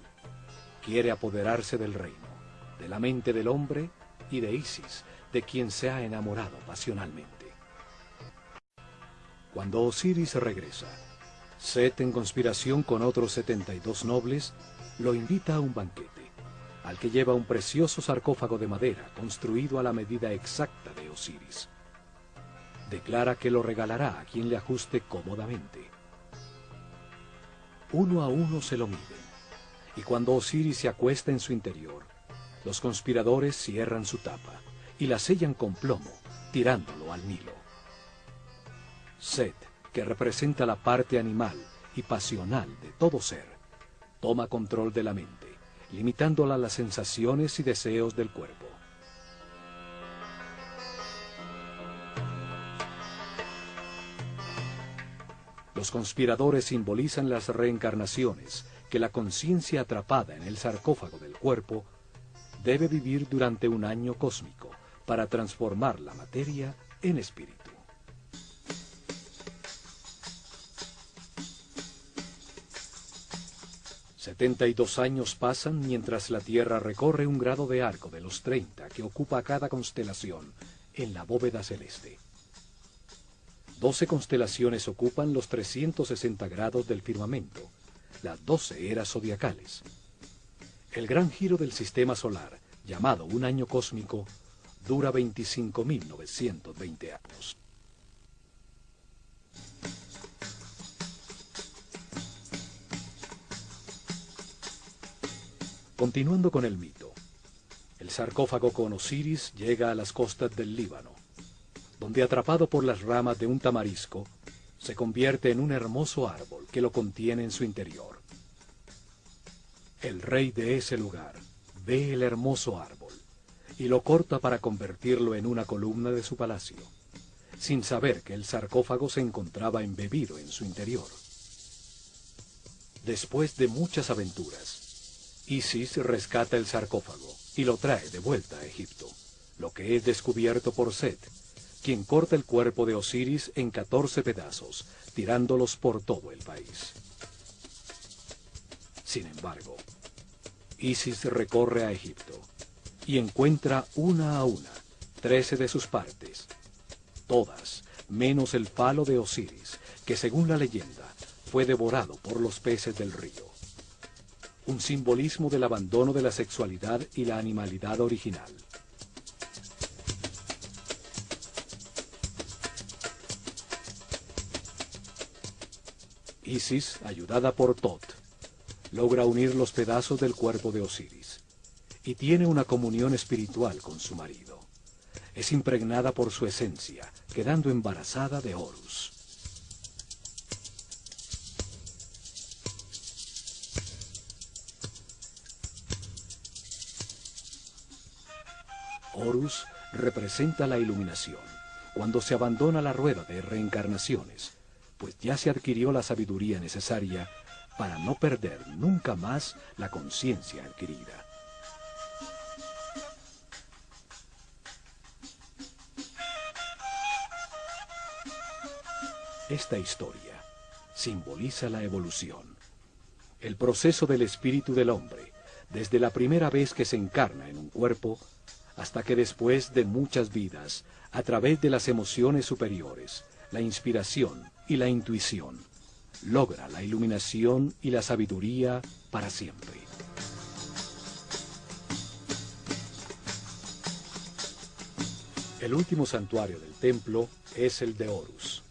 quiere apoderarse del reino, de la mente del hombre y de Isis, de quien se ha enamorado pasionalmente. Cuando Osiris regresa, Set, en conspiración con otros 72 nobles, lo invita a un banquete, al que lleva un precioso sarcófago de madera construido a la medida exacta de Osiris. Declara que lo regalará a quien le ajuste cómodamente. Uno a uno se lo miden, y cuando Osiris se acuesta en su interior, los conspiradores cierran su tapa y la sellan con plomo, tirándolo al Nilo. Set, que representa la parte animal y pasional de todo ser, toma control de la mente, limitándola a las sensaciones y deseos del cuerpo. Los conspiradores simbolizan las reencarnaciones que la conciencia atrapada en el sarcófago del cuerpo debe vivir durante un año cósmico para transformar la materia en espíritu. «72 años pasan mientras la Tierra recorre un grado de arco de los 30 que ocupa cada constelación en la bóveda celeste. 12 constelaciones ocupan los 360 grados del firmamento, las 12 eras zodiacales. El gran giro del sistema solar, llamado un año cósmico, dura 25.920 años. Continuando con el mito, el sarcófago con Osiris llega a las costas del Líbano, donde, atrapado por las ramas de un tamarisco, se convierte en un hermoso árbol que lo contiene en su interior. El rey de ese lugar ve el hermoso árbol y lo corta para convertirlo en una columna de su palacio, sin saber que el sarcófago se encontraba embebido en su interior. Después de muchas aventuras, Isis rescata el sarcófago y lo trae de vuelta a Egipto, lo que es descubierto por Set, quien corta el cuerpo de Osiris en 14 pedazos, tirándolos por todo el país. Sin embargo, Isis recorre a Egipto y encuentra una a una 13 de sus partes, todas menos el falo de Osiris, que según la leyenda fue devorado por los peces del río. Un simbolismo del abandono de la sexualidad y la animalidad original. Isis, ayudada por Tot, logra unir los pedazos del cuerpo de Osiris y tiene una comunión espiritual con su marido. Es impregnada por su esencia, quedando embarazada de Horus. Horus representa la iluminación, cuando se abandona la rueda de reencarnaciones, pues ya se adquirió la sabiduría necesaria para no perder nunca más la conciencia adquirida. Esta historia simboliza la evolución. El proceso del espíritu del hombre, desde la primera vez que se encarna en un cuerpo, hasta que después de muchas vidas, a través de las emociones superiores, la inspiración y la intuición, logra la iluminación y la sabiduría para siempre. El último santuario del templo es el de Horus,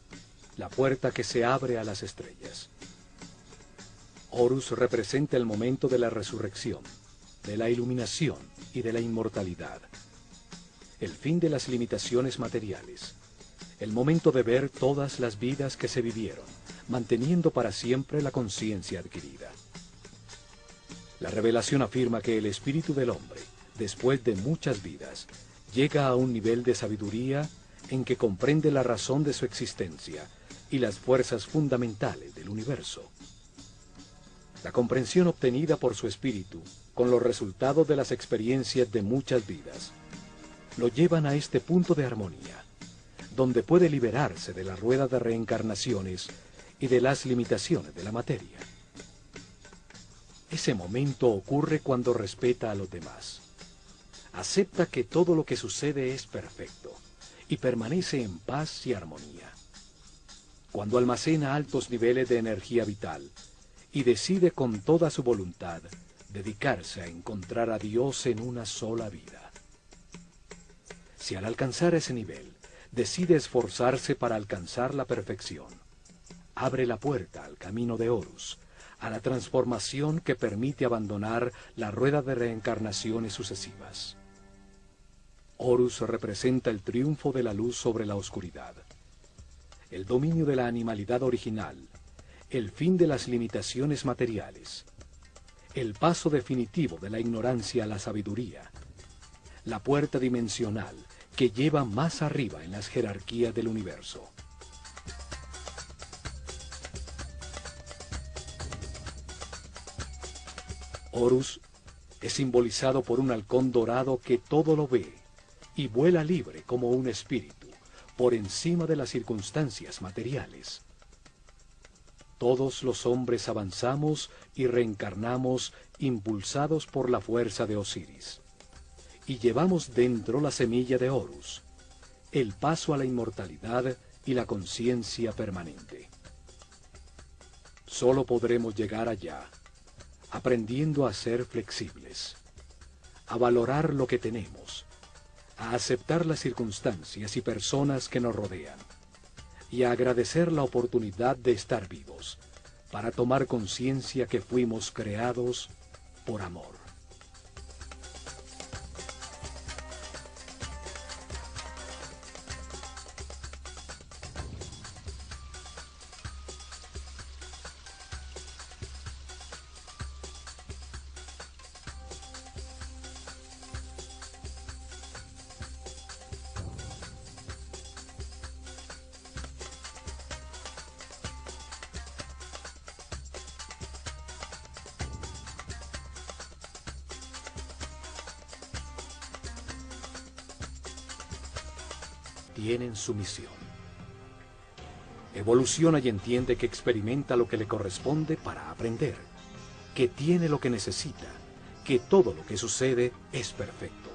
la puerta que se abre a las estrellas. Horus representa el momento de la resurrección, de la iluminación y de la inmortalidad. El fin de las limitaciones materiales, el momento de ver todas las vidas que se vivieron, manteniendo para siempre la conciencia adquirida. La revelación afirma que el espíritu del hombre, después de muchas vidas, llega a un nivel de sabiduría en que comprende la razón de su existencia y las fuerzas fundamentales del universo. La comprensión obtenida por su espíritu, con los resultados de las experiencias de muchas vidas, lo llevan a este punto de armonía, donde puede liberarse de la rueda de reencarnaciones y de las limitaciones de la materia. Ese momento ocurre cuando respeta a los demás. Acepta que todo lo que sucede es perfecto y permanece en paz y armonía. Cuando almacena altos niveles de energía vital y decide con toda su voluntad dedicarse a encontrar a Dios en una sola vida. Si al alcanzar ese nivel decide esforzarse para alcanzar la perfección, abre la puerta al camino de Horus, a la transformación que permite abandonar la rueda de reencarnaciones sucesivas. Horus representa el triunfo de la luz sobre la oscuridad, el dominio de la animalidad original, el fin de las limitaciones materiales, el paso definitivo de la ignorancia a la sabiduría, la puerta dimensional que lleva más arriba en las jerarquías del universo. Horus es simbolizado por un halcón dorado que todo lo ve y vuela libre como un espíritu, por encima de las circunstancias materiales. Todos los hombres avanzamos y reencarnamos impulsados por la fuerza de Osiris, y llevamos dentro la semilla de Horus, el paso a la inmortalidad y la conciencia permanente. Solo podremos llegar allá, aprendiendo a ser flexibles, a valorar lo que tenemos, a aceptar las circunstancias y personas que nos rodean, y a agradecer la oportunidad de estar vivos, para tomar conciencia que fuimos creados por amor. Tienen su misión. Evoluciona y entiende que experimenta lo que le corresponde para aprender, que tiene lo que necesita, que todo lo que sucede es perfecto,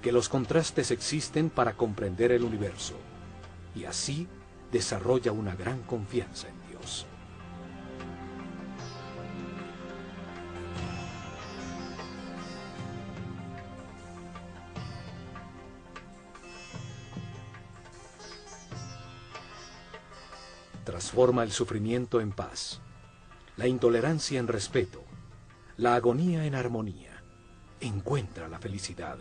que los contrastes existen para comprender el universo, y así desarrolla una gran confianza en Dios. Transforma el sufrimiento en paz, la intolerancia en respeto, la agonía en armonía. Encuentra la felicidad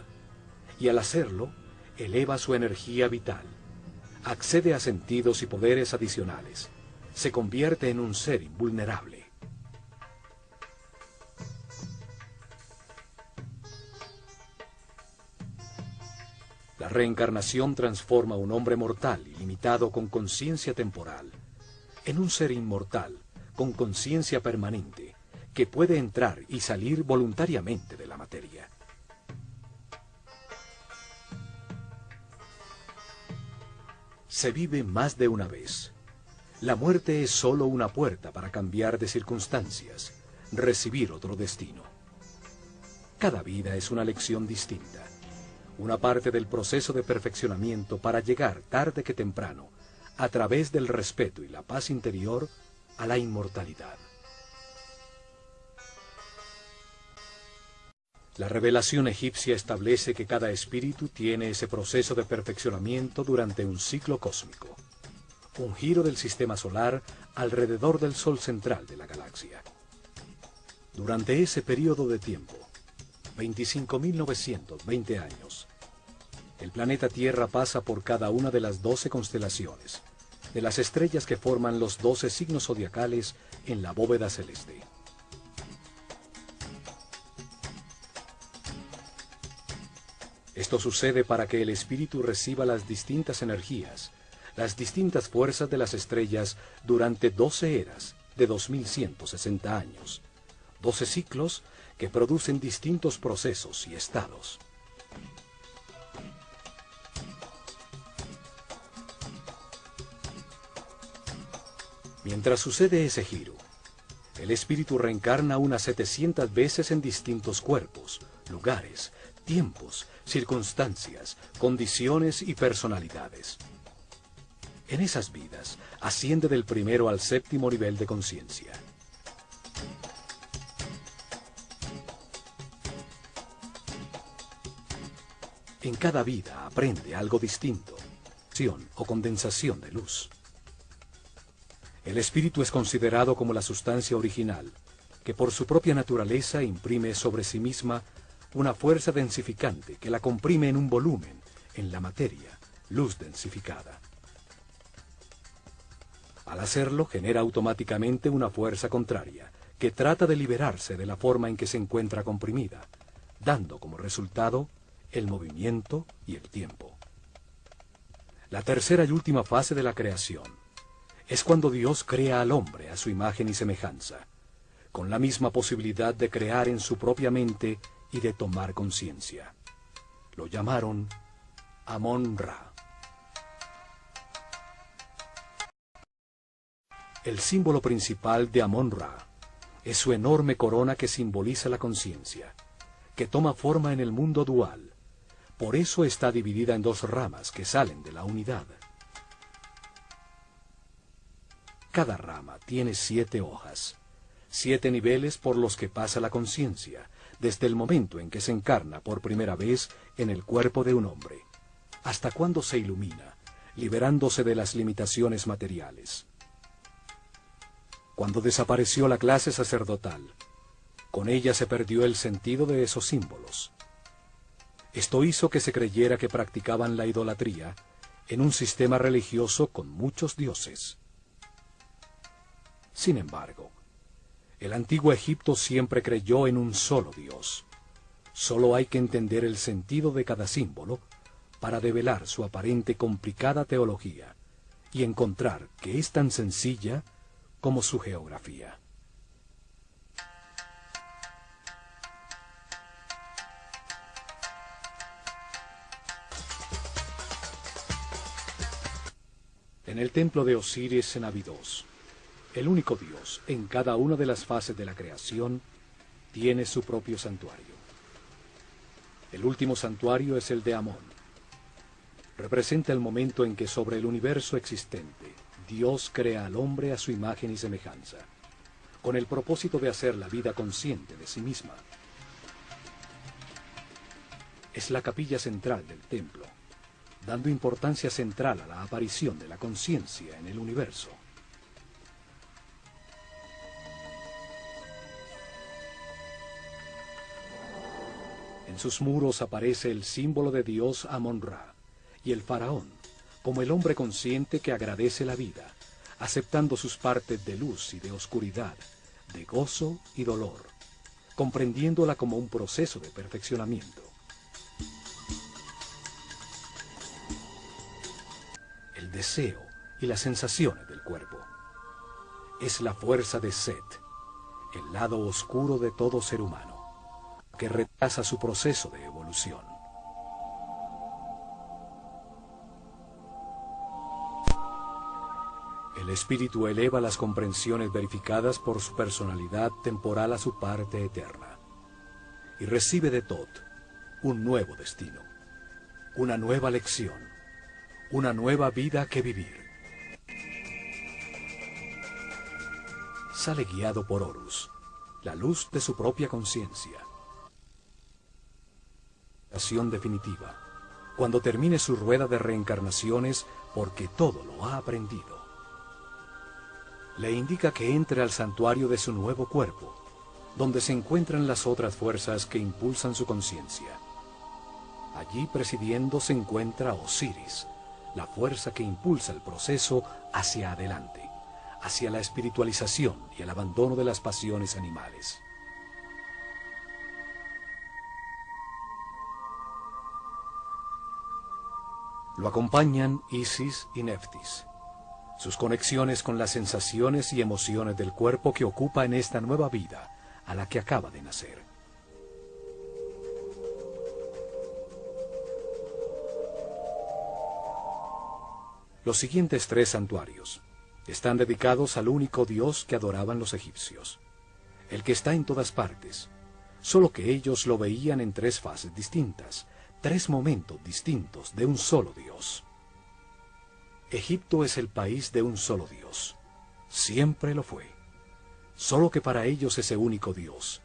y al hacerlo, eleva su energía vital, accede a sentidos y poderes adicionales, se convierte en un ser invulnerable. La reencarnación transforma a un hombre mortal y limitado con conciencia temporal en un ser inmortal, con conciencia permanente, que puede entrar y salir voluntariamente de la materia. Se vive más de una vez. La muerte es sólo una puerta para cambiar de circunstancias, recibir otro destino. Cada vida es una lección distinta, una parte del proceso de perfeccionamiento para llegar tarde que temprano, a través del respeto y la paz interior, a la inmortalidad. La revelación egipcia establece que cada espíritu tiene ese proceso de perfeccionamiento durante un ciclo cósmico, un giro del sistema solar alrededor del Sol central de la galaxia. Durante ese periodo de tiempo, 25.920 años, el planeta Tierra pasa por cada una de las 12 constelaciones, de las estrellas que forman los 12 signos zodiacales en la bóveda celeste. Esto sucede para que el espíritu reciba las distintas energías, las distintas fuerzas de las estrellas durante 12 eras de 2160 años, 12 ciclos que producen distintos procesos y estados. Mientras sucede ese giro, el espíritu reencarna unas 700 veces en distintos cuerpos, lugares, tiempos, circunstancias, condiciones y personalidades. En esas vidas asciende del primero al séptimo nivel de conciencia. En cada vida aprende algo distinto, o condensación de luz. El espíritu es considerado como la sustancia original, que por su propia naturaleza imprime sobre sí misma una fuerza densificante que la comprime en un volumen, en la materia, luz densificada. Al hacerlo, genera automáticamente una fuerza contraria, que trata de liberarse de la forma en que se encuentra comprimida, dando como resultado el movimiento y el tiempo. La tercera y última fase de la creación es cuando Dios crea al hombre a su imagen y semejanza, con la misma posibilidad de crear en su propia mente y de tomar conciencia. Lo llamaron Amón-Ra. El símbolo principal de Amón-Ra es su enorme corona que simboliza la conciencia, que toma forma en el mundo dual. Por eso está dividida en dos ramas que salen de la unidad. Cada rama tiene 7 hojas, 7 niveles por los que pasa la conciencia, desde el momento en que se encarna por primera vez en el cuerpo de un hombre, hasta cuando se ilumina, liberándose de las limitaciones materiales. Cuando desapareció la clase sacerdotal, con ella se perdió el sentido de esos símbolos. Esto hizo que se creyera que practicaban la idolatría en un sistema religioso con muchos dioses. Sin embargo, el antiguo Egipto siempre creyó en un solo Dios. Solo hay que entender el sentido de cada símbolo para develar su aparente complicada teología y encontrar que es tan sencilla como su geografía. En el templo de Osiris en Abidos, el único Dios en cada una de las fases de la creación tiene su propio santuario. El último santuario es el de Amón. Representa el momento en que sobre el universo existente Dios crea al hombre a su imagen y semejanza, con el propósito de hacer la vida consciente de sí misma. Es la capilla central del templo, dando importancia central a la aparición de la conciencia en el universo. En sus muros aparece el símbolo de Dios Amón-Ra y el faraón, como el hombre consciente que agradece la vida, aceptando sus partes de luz y de oscuridad, de gozo y dolor, comprendiéndola como un proceso de perfeccionamiento. El deseo y las sensaciones del cuerpo es la fuerza de Set, el lado oscuro de todo ser humano, que retrasa su proceso de evolución. El espíritu eleva las comprensiones verificadas por su personalidad temporal a su parte eterna y recibe de Thoth un nuevo destino, una nueva lección, una nueva vida que vivir. Sale guiado por Horus, la luz de su propia conciencia. Acción definitiva, cuando termine su rueda de reencarnaciones, porque todo lo ha aprendido. Le indica que entre al santuario de su nuevo cuerpo, donde se encuentran las otras fuerzas que impulsan su conciencia. Allí presidiendo se encuentra Osiris, la fuerza que impulsa el proceso hacia adelante, hacia la espiritualización y el abandono de las pasiones animales. Lo acompañan Isis y Neftis, sus conexiones con las sensaciones y emociones del cuerpo que ocupa en esta nueva vida a la que acaba de nacer. Los siguientes 3 santuarios están dedicados al único Dios que adoraban los egipcios, el que está en todas partes, solo que ellos lo veían en 3 fases distintas, 3 momentos distintos de un solo Dios. Egipto es el país de un solo Dios. Siempre lo fue. Solo que para ellos ese único Dios,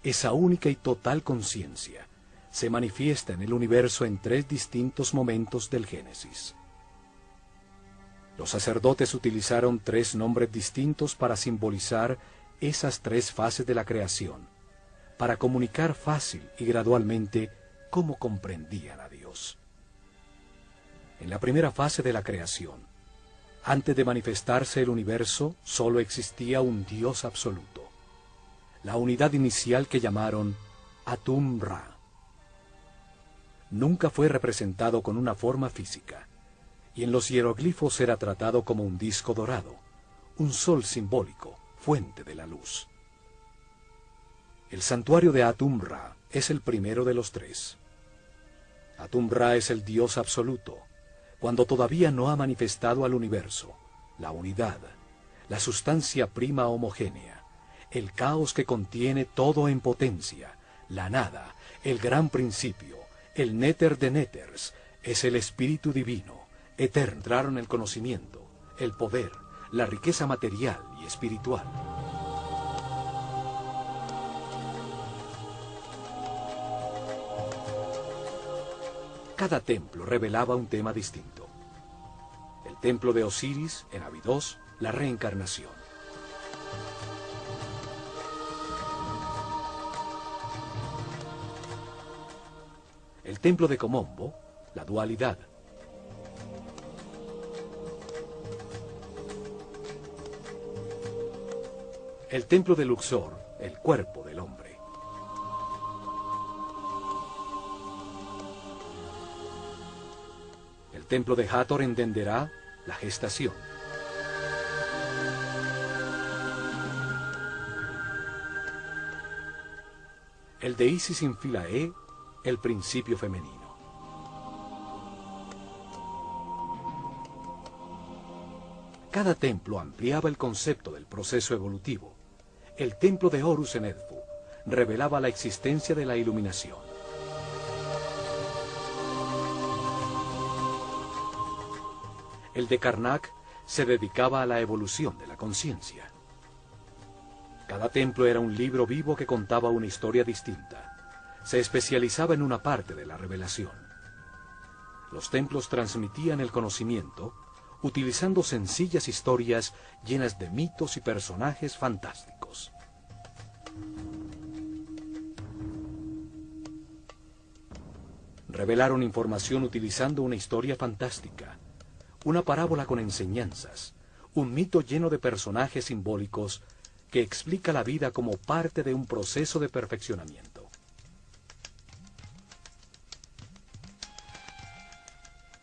esa única y total conciencia, se manifiesta en el universo en 3 distintos momentos del Génesis. Los sacerdotes utilizaron 3 nombres distintos para simbolizar esas 3 fases de la creación, para comunicar fácil y gradualmente cómo comprendían a Dios. En la primera fase de la creación, antes de manifestarse el universo, solo existía un Dios absoluto, la unidad inicial que llamaron Atum-Ra. Nunca fue representado con una forma física, y en los hieroglifos era tratado como un disco dorado, un sol simbólico, fuente de la luz. El santuario de Atum-Ra es el primero de los 3. Atum-Ra es el Dios absoluto, cuando todavía no ha manifestado al universo, la unidad, la sustancia prima homogénea, el caos que contiene todo en potencia, la nada, el gran principio, el néter de néters, es el espíritu divino, eterno. Entraron el conocimiento, el poder, la riqueza material y espiritual. Cada templo revelaba un tema distinto. El templo de Osiris, en Abidos, la reencarnación. El templo de Komombo, la dualidad. El templo de Luxor, el cuerpo del hombre. El templo de Hathor en Denderah, la gestación. El de Isis en Philae, el principio femenino. Cada templo ampliaba el concepto del proceso evolutivo. El templo de Horus en Edfu revelaba la existencia de la iluminación. El de Karnak se dedicaba a la evolución de la conciencia. Cada templo era un libro vivo que contaba una historia distinta. Se especializaba en una parte de la revelación. Los templos transmitían el conocimiento utilizando sencillas historias llenas de mitos y personajes fantásticos. Revelaron información utilizando una historia fantástica, una parábola con enseñanzas, un mito lleno de personajes simbólicos que explica la vida como parte de un proceso de perfeccionamiento.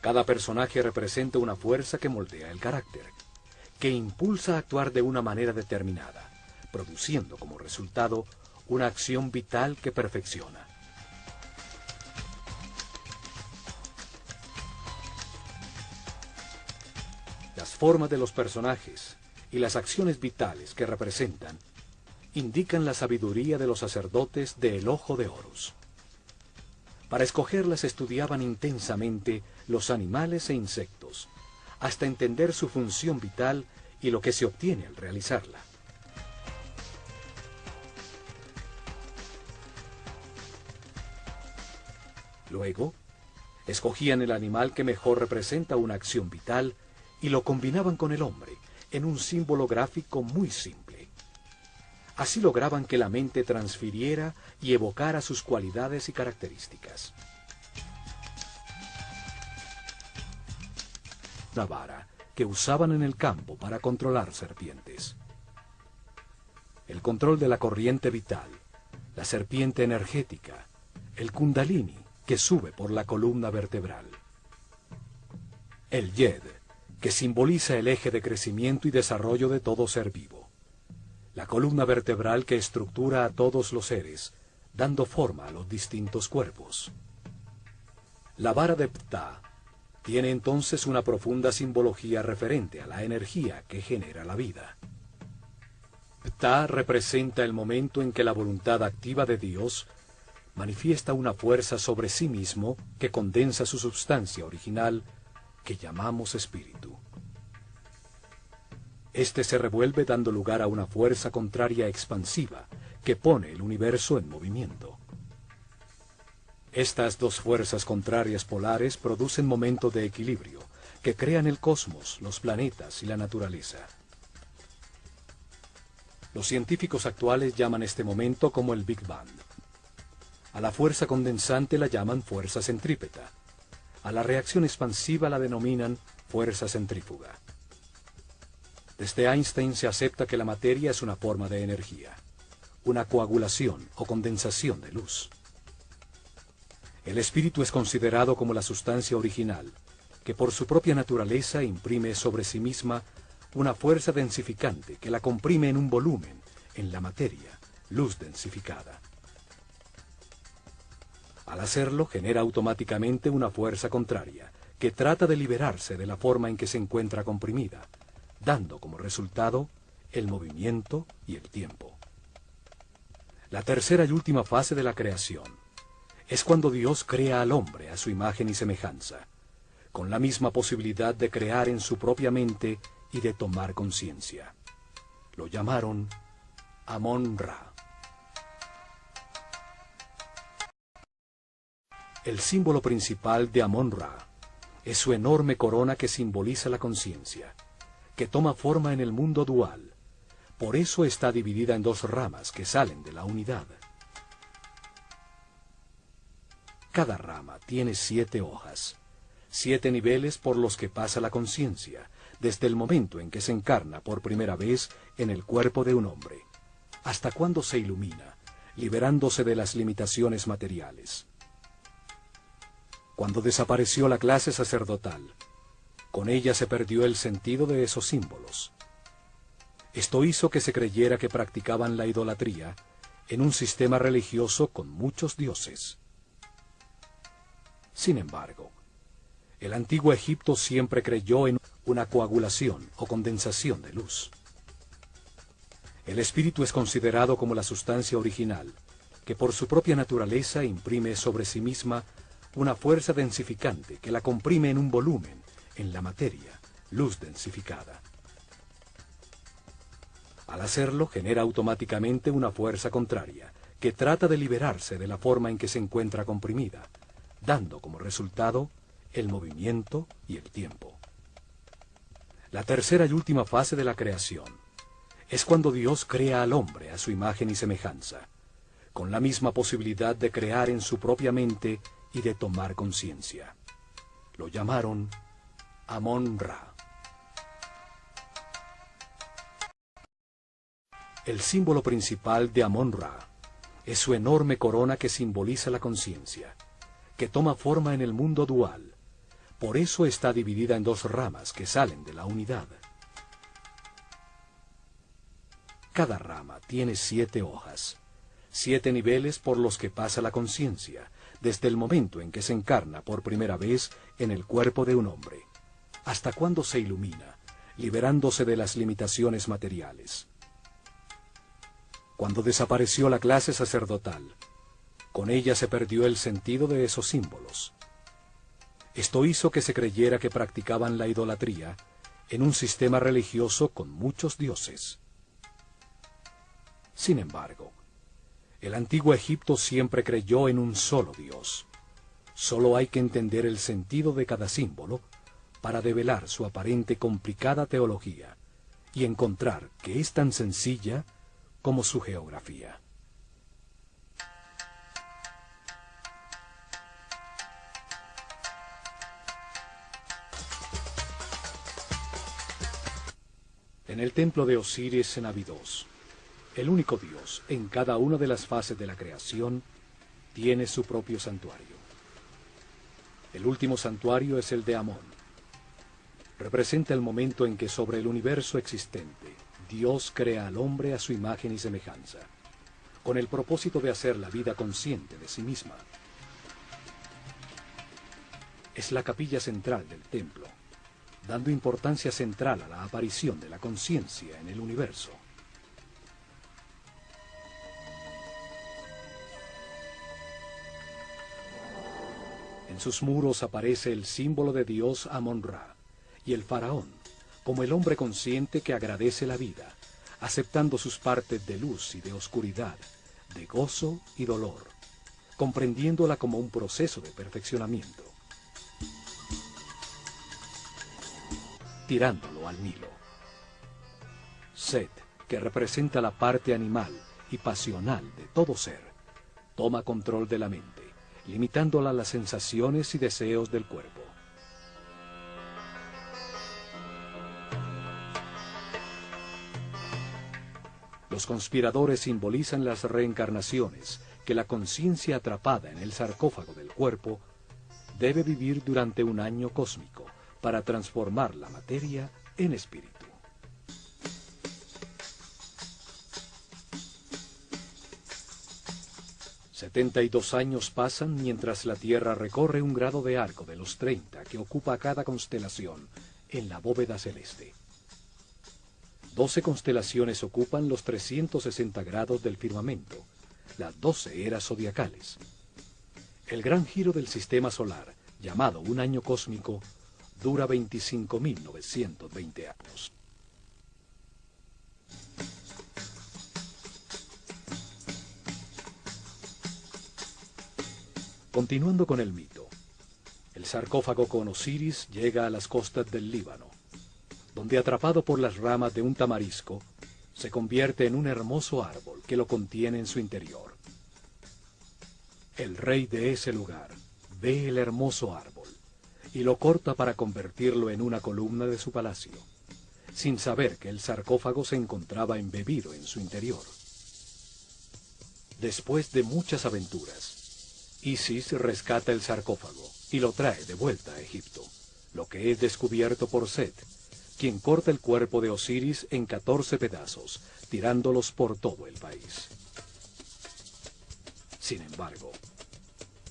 Cada personaje representa una fuerza que moldea el carácter, que impulsa a actuar de una manera determinada, produciendo como resultado una acción vital que perfecciona. Las formas de los personajes y las acciones vitales que representan indican la sabiduría de los sacerdotes del Ojo de Horus. Para escogerlas estudiaban intensamente los animales e insectos, hasta entender su función vital y lo que se obtiene al realizarla. Luego, escogían el animal que mejor representa una acción vital y lo combinaban con el hombre en un símbolo gráfico muy simple. Así lograban que la mente transfiriera y evocara sus cualidades y características. Una vara que usaban en el campo para controlar serpientes. El control de la corriente vital, la serpiente energética, el kundalini que sube por la columna vertebral. El yed, que simboliza el eje de crecimiento y desarrollo de todo ser vivo. La columna vertebral que estructura a todos los seres, dando forma a los distintos cuerpos. La vara de Ptah tiene entonces una profunda simbología referente a la energía que genera la vida. Ptah representa el momento en que la voluntad activa de Dios manifiesta una fuerza sobre sí mismo que condensa su substancia original, que llamamos espíritu. Este se revuelve dando lugar a una fuerza contraria expansiva que pone el universo en movimiento. Estas dos fuerzas contrarias polares producen momentos de equilibrio que crean el cosmos, los planetas y la naturaleza. Los científicos actuales llaman este momento como el Big Bang. A la fuerza condensante la llaman fuerza centrípeta. A la reacción expansiva la denominan fuerza centrífuga. Desde Einstein se acepta que la materia es una forma de energía, una coagulación o condensación de luz. El espíritu es considerado como la sustancia original, que por su propia naturaleza imprime sobre sí misma una fuerza densificante que la comprime en un volumen, en la materia, luz densificada. Al hacerlo, genera automáticamente una fuerza contraria, que trata de liberarse de la forma en que se encuentra comprimida, dando como resultado el movimiento y el tiempo. La tercera y última fase de la creación es cuando Dios crea al hombre a su imagen y semejanza, con la misma posibilidad de crear en su propia mente y de tomar conciencia. Lo llamaron Amon-Ra. El símbolo principal de Amon-Ra es su enorme corona que simboliza la conciencia, que toma forma en el mundo dual. Por eso está dividida en dos ramas que salen de la unidad. Cada rama tiene 7 hojas, 7 niveles por los que pasa la conciencia, desde el momento en que se encarna por primera vez en el cuerpo de un hombre, hasta cuando se ilumina, liberándose de las limitaciones materiales. Cuando desapareció la clase sacerdotal, con ella se perdió el sentido de esos símbolos. Esto hizo que se creyera que practicaban la idolatría en un sistema religioso con muchos dioses. Sin embargo, el antiguo Egipto siempre creyó en una coagulación o condensación de luz. El espíritu es considerado como la sustancia original, que por su propia naturaleza imprime sobre sí misma una fuerza densificante que la comprime en un volumen, en la materia, luz densificada. Al hacerlo, genera automáticamente una fuerza contraria, que trata de liberarse de la forma en que se encuentra comprimida, dando como resultado el movimiento y el tiempo. La tercera y última fase de la creación es cuando Dios crea al hombre a su imagen y semejanza, con la misma posibilidad de crear en su propia mente y de tomar conciencia. Lo llamaron Amon-Ra. El símbolo principal de Amon-Ra es su enorme corona que simboliza la conciencia, que toma forma en el mundo dual. Por eso está dividida en dos ramas que salen de la unidad. Cada rama tiene 7 hojas, 7 niveles por los que pasa la conciencia, desde el momento en que se encarna por primera vez en el cuerpo de un hombre, hasta cuando se ilumina, liberándose de las limitaciones materiales. Cuando desapareció la clase sacerdotal, con ella se perdió el sentido de esos símbolos. Esto hizo que se creyera que practicaban la idolatría en un sistema religioso con muchos dioses. Sin embargo, el antiguo Egipto siempre creyó en un solo Dios. Solo hay que entender el sentido de cada símbolo para develar su aparente complicada teología y encontrar que es tan sencilla como su geografía. En el templo de Osiris en Abidos, el único dios en cada una de las fases de la creación tiene su propio santuario. El último santuario es el de Amón. Representa el momento en que sobre el universo existente, Dios crea al hombre a su imagen y semejanza, con el propósito de hacer la vida consciente de sí misma. Es la capilla central del templo, dando importancia central a la aparición de la conciencia en el universo. En sus muros aparece el símbolo de Dios Amón-Ra y el faraón, como el hombre consciente que agradece la vida, aceptando sus partes de luz y de oscuridad, de gozo y dolor, comprendiéndola como un proceso de perfeccionamiento, tirándolo al Nilo. Set, que representa la parte animal y pasional de todo ser, toma control de la mente, limitándola a las sensaciones y deseos del cuerpo. Los conspiradores simbolizan las reencarnaciones que la conciencia atrapada en el sarcófago del cuerpo debe vivir durante un año cósmico para transformar la materia en espíritu. «72 años pasan mientras la Tierra recorre un grado de arco de los 30 que ocupa cada constelación en la bóveda celeste. 12 constelaciones ocupan los 360 grados del firmamento, las 12 eras zodiacales. El gran giro del sistema solar, llamado un año cósmico, dura 25.920 años. Continuando con el mito, el sarcófago con Osiris llega a las costas del Líbano, donde atrapado por las ramas de un tamarisco, se convierte en un hermoso árbol que lo contiene en su interior. El rey de ese lugar ve el hermoso árbol y lo corta para convertirlo en una columna de su palacio, sin saber que el sarcófago se encontraba embebido en su interior. Después de muchas aventuras, Isis rescata el sarcófago y lo trae de vuelta a Egipto, lo que es descubierto por Set, quien corta el cuerpo de Osiris en 14 pedazos, tirándolos por todo el país. Sin embargo,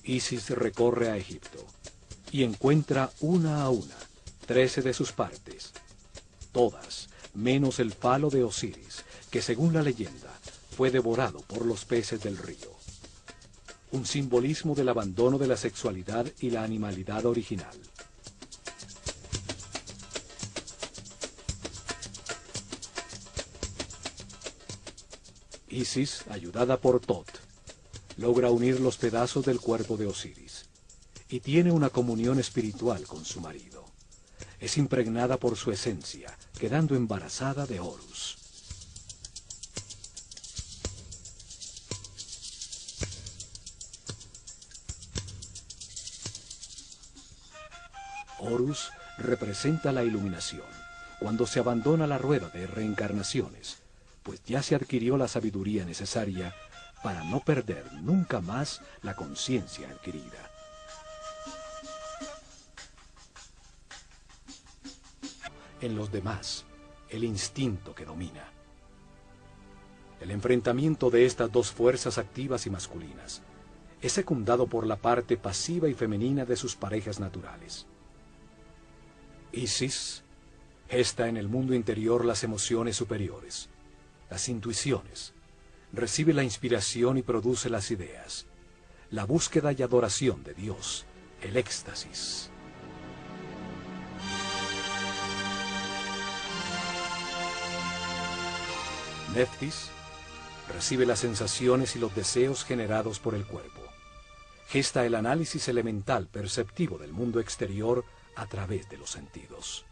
Isis recorre a Egipto y encuentra una a una 13 de sus partes, todas menos el falo de Osiris, que según la leyenda fue devorado por los peces del río. Un simbolismo del abandono de la sexualidad y la animalidad original. Isis, ayudada por Tot, logra unir los pedazos del cuerpo de Osiris y tiene una comunión espiritual con su marido. Es impregnada por su esencia, quedando embarazada de Horus. Horus representa la iluminación, cuando se abandona la rueda de reencarnaciones, pues ya se adquirió la sabiduría necesaria para no perder nunca más la conciencia adquirida. En los demás, el instinto que domina. El enfrentamiento de estas dos fuerzas activas y masculinas es secundado por la parte pasiva y femenina de sus parejas naturales. Isis Gesta en el mundo interior las emociones superiores, las intuiciones. Recibe la inspiración y produce las ideas. La búsqueda y adoración de Dios, el éxtasis. Neftis recibe las sensaciones y los deseos generados por el cuerpo. Gesta el análisis elemental perceptivo del mundo exterior a través de los sentidos.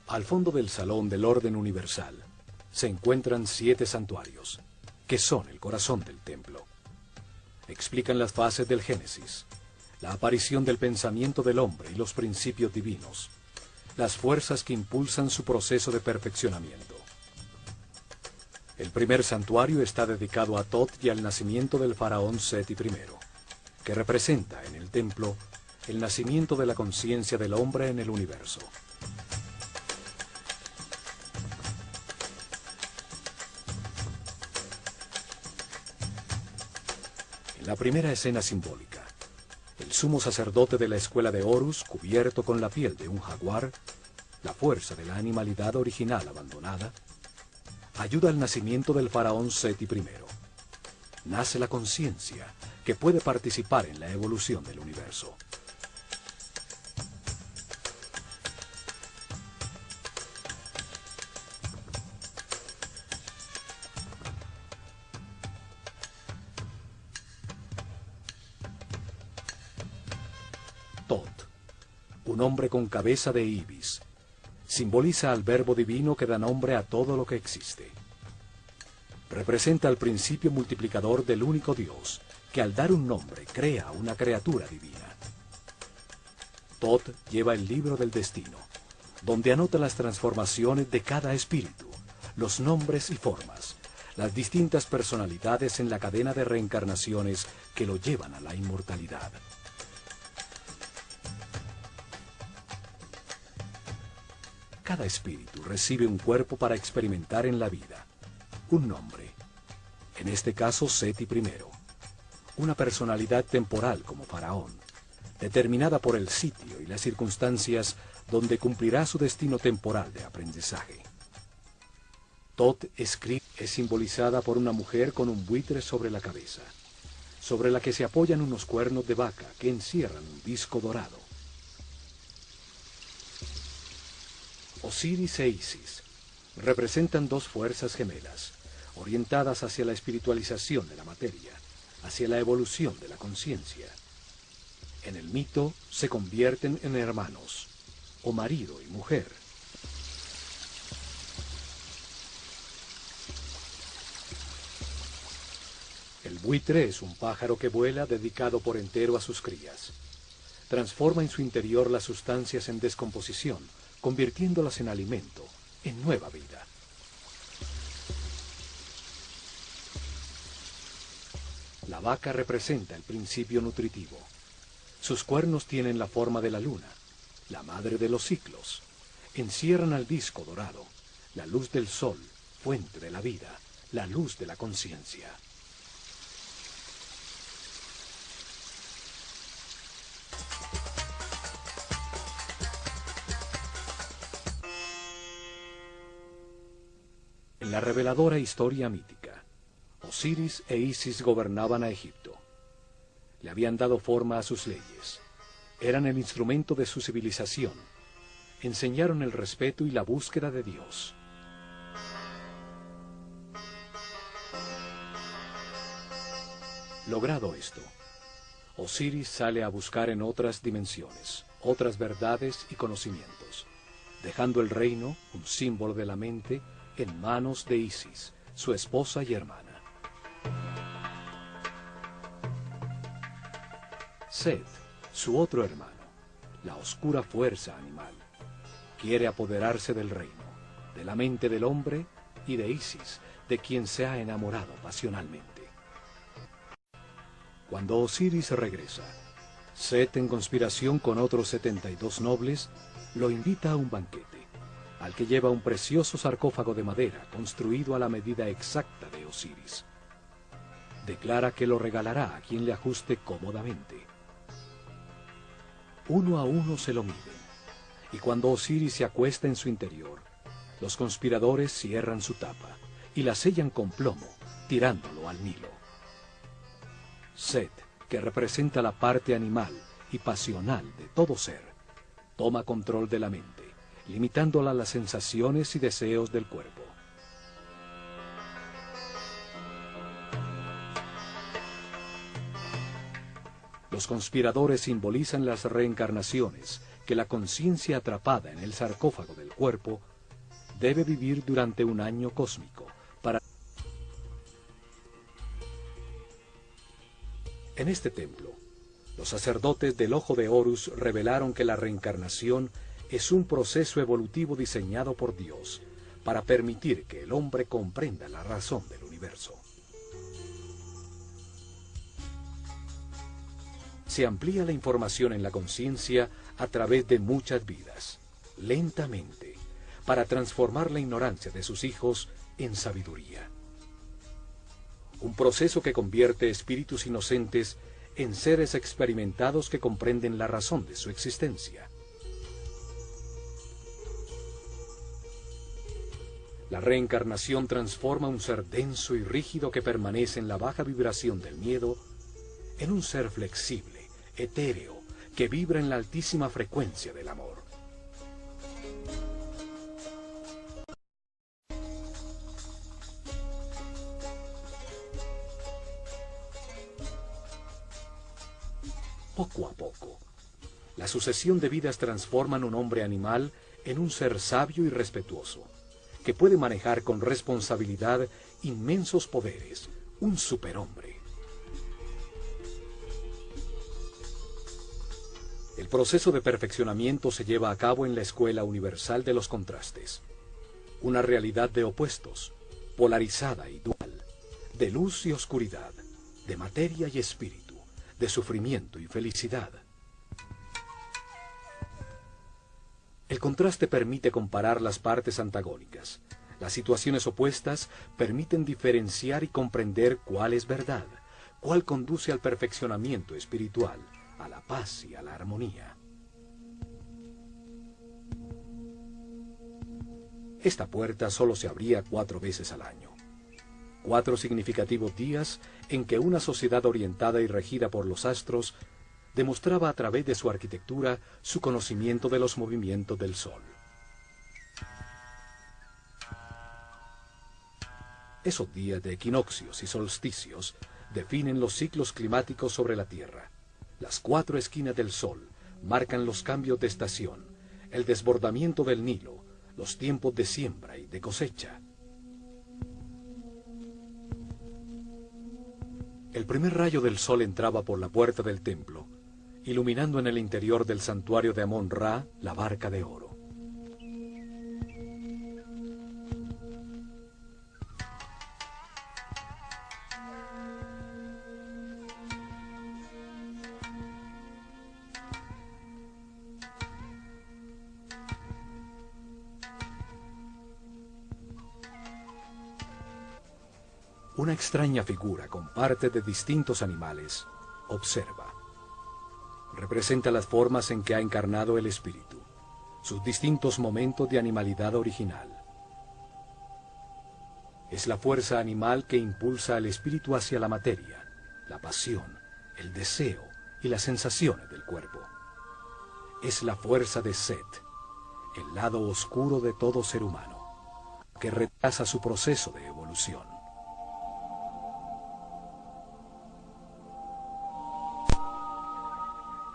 Al fondo del salón del orden universal se encuentran 7 santuarios, que son el corazón del templo. Explican las fases del Génesis, la aparición del pensamiento del hombre y los principios divinos, las fuerzas que impulsan su proceso de perfeccionamiento. El primer santuario está dedicado a Thoth y al nacimiento del faraón Seti I, que representa en el templo el nacimiento de la conciencia del hombre en el universo. En la primera escena simbólica, el sumo sacerdote de la escuela de Horus, cubierto con la piel de un jaguar, la fuerza de la animalidad original abandonada, ayuda al nacimiento del faraón Seti I. Nace la conciencia que puede participar en la evolución del universo. Thoth, un hombre con cabeza de ibis, simboliza al verbo divino que da nombre a todo lo que existe. Representa el principio multiplicador del único Dios, que al dar un nombre crea una criatura divina. Thoth lleva el libro del destino, donde anota las transformaciones de cada espíritu, los nombres y formas, las distintas personalidades en la cadena de reencarnaciones que lo llevan a la inmortalidad. Cada espíritu recibe un cuerpo para experimentar en la vida, un nombre, en este caso Seti I, una personalidad temporal como faraón, determinada por el sitio y las circunstancias donde cumplirá su destino temporal de aprendizaje. Thoth es simbolizada por una mujer con un buitre sobre la cabeza, sobre la que se apoyan unos cuernos de vaca que encierran un disco dorado. Osiris e Isis representan dos fuerzas gemelas, orientadas hacia la espiritualización de la materia, hacia la evolución de la conciencia. En el mito se convierten en hermanos, o marido y mujer. El buitre es un pájaro que vuela dedicado por entero a sus crías. Transforma en su interior las sustancias en descomposición, convirtiéndolas en alimento, en nueva vida. La vaca representa el principio nutritivo. Sus cuernos tienen la forma de la luna, la madre de los ciclos. Encierran al disco dorado, la luz del sol, fuente de la vida, la luz de la conciencia. En la reveladora historia mítica, Osiris e Isis gobernaban a Egipto. Le habían dado forma a sus leyes. Eran el instrumento de su civilización. Enseñaron el respeto y la búsqueda de Dios. Logrado esto, Osiris sale a buscar en otras dimensiones, otras verdades y conocimientos, dejando el reino, un símbolo de la mente, en manos de Isis, su esposa y hermana. Set, su otro hermano, la oscura fuerza animal, quiere apoderarse del reino, de la mente del hombre y de Isis, de quien se ha enamorado pasionalmente. Cuando Osiris regresa, Set, en conspiración con otros 72 nobles, lo invita a un banquete, al que lleva un precioso sarcófago de madera construido a la medida exacta de Osiris. Declara que lo regalará a quien le ajuste cómodamente. Uno a uno se lo miden, y cuando Osiris se acuesta en su interior, los conspiradores cierran su tapa y la sellan con plomo, tirándolo al Nilo. Set, que representa la parte animal y pasional de todo ser, toma control de la mente, limitándola a las sensaciones y deseos del cuerpo. Los conspiradores simbolizan las reencarnaciones que la conciencia atrapada en el sarcófago del cuerpo debe vivir durante un año cósmico para... En este templo, los sacerdotes del Ojo de Horus revelaron que la reencarnación es un proceso evolutivo diseñado por Dios para permitir que el hombre comprenda la razón del universo. Se amplía la información en la conciencia a través de muchas vidas, lentamente, para transformar la ignorancia de sus hijos en sabiduría. Un proceso que convierte espíritus inocentes en seres experimentados que comprenden la razón de su existencia. La reencarnación transforma un ser denso y rígido que permanece en la baja vibración del miedo en un ser flexible, etéreo, que vibra en la altísima frecuencia del amor. Poco a poco, la sucesión de vidas transforman un hombre animal en un ser sabio y respetuoso, que puede manejar con responsabilidad inmensos poderes, un superhombre. El proceso de perfeccionamiento se lleva a cabo en la Escuela Universal de los Contrastes, una realidad de opuestos, polarizada y dual, de luz y oscuridad, de materia y espíritu, de sufrimiento y felicidad. El contraste permite comparar las partes antagónicas. Las situaciones opuestas permiten diferenciar y comprender cuál es verdad, cuál conduce al perfeccionamiento espiritual, a la paz y a la armonía. Esta puerta solo se abría 4 veces al año. 4 significativos días en que una sociedad orientada y regida por los astros demostraba a través de su arquitectura su conocimiento de los movimientos del Sol. Esos días de equinoccios y solsticios definen los ciclos climáticos sobre la Tierra. Las 4 esquinas del Sol marcan los cambios de estación, el desbordamiento del Nilo, los tiempos de siembra y de cosecha. El primer rayo del sol entraba por la puerta del templo, iluminando en el interior del santuario de Amón-Ra la barca de oro. Una extraña figura con partes de distintos animales observa. Representa las formas en que ha encarnado el espíritu, sus distintos momentos de animalidad original. Es la fuerza animal que impulsa al espíritu hacia la materia, la pasión, el deseo y las sensaciones del cuerpo. Es la fuerza de Set, el lado oscuro de todo ser humano, que retrasa su proceso de evolución.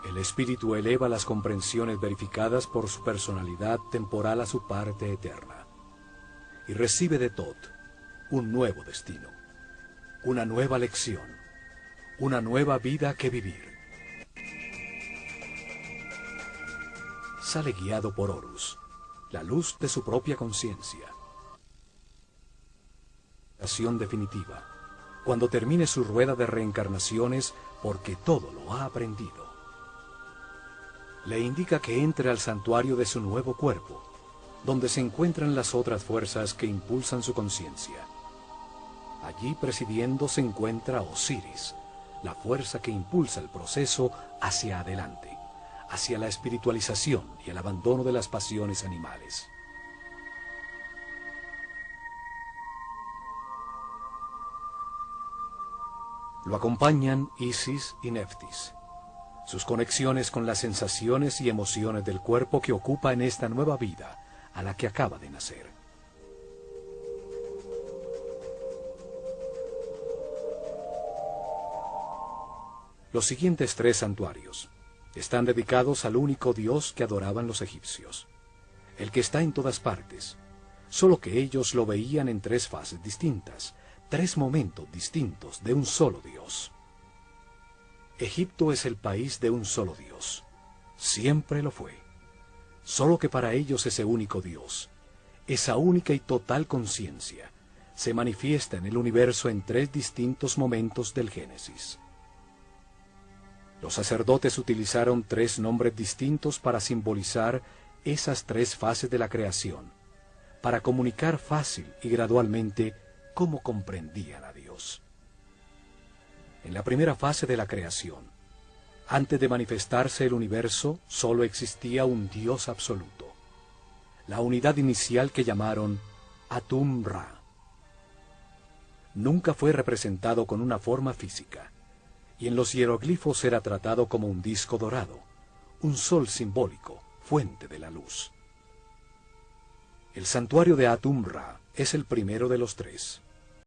El espíritu eleva las comprensiones verificadas por su personalidad temporal a su parte eterna y recibe de Thoth un nuevo destino, una nueva lección, una nueva vida que vivir. Sale guiado por Horus, la luz de su propia conciencia. Acción definitiva, cuando termine su rueda de reencarnaciones, porque todo lo ha aprendido. Le indica que entre al santuario de su nuevo cuerpo, donde se encuentran las otras fuerzas que impulsan su conciencia. Allí presidiendo se encuentra Osiris, la fuerza que impulsa el proceso hacia adelante, hacia la espiritualización y el abandono de las pasiones animales. Lo acompañan Isis y Neftis, sus conexiones con las sensaciones y emociones del cuerpo que ocupa en esta nueva vida a la que acaba de nacer. Los siguientes 3 santuarios están dedicados al único Dios que adoraban los egipcios, el que está en todas partes, solo que ellos lo veían en 3 fases distintas, 3 momentos distintos de un solo Dios. Egipto es el país de un solo Dios, siempre lo fue, solo que para ellos ese único Dios, esa única y total conciencia, se manifiesta en el universo en 3 distintos momentos del Génesis. Los sacerdotes utilizaron 3 nombres distintos para simbolizar esas 3 fases de la creación, para comunicar fácil y gradualmente cómo comprendían a Dios. En la primera fase de la creación, antes de manifestarse el universo, solo existía un Dios absoluto, la unidad inicial que llamaron Atum-Ra. Nunca fue representado con una forma física, y en los hieroglifos era tratado como un disco dorado, un sol simbólico, fuente de la luz. El santuario de Atum-Ra es el primero de los 3,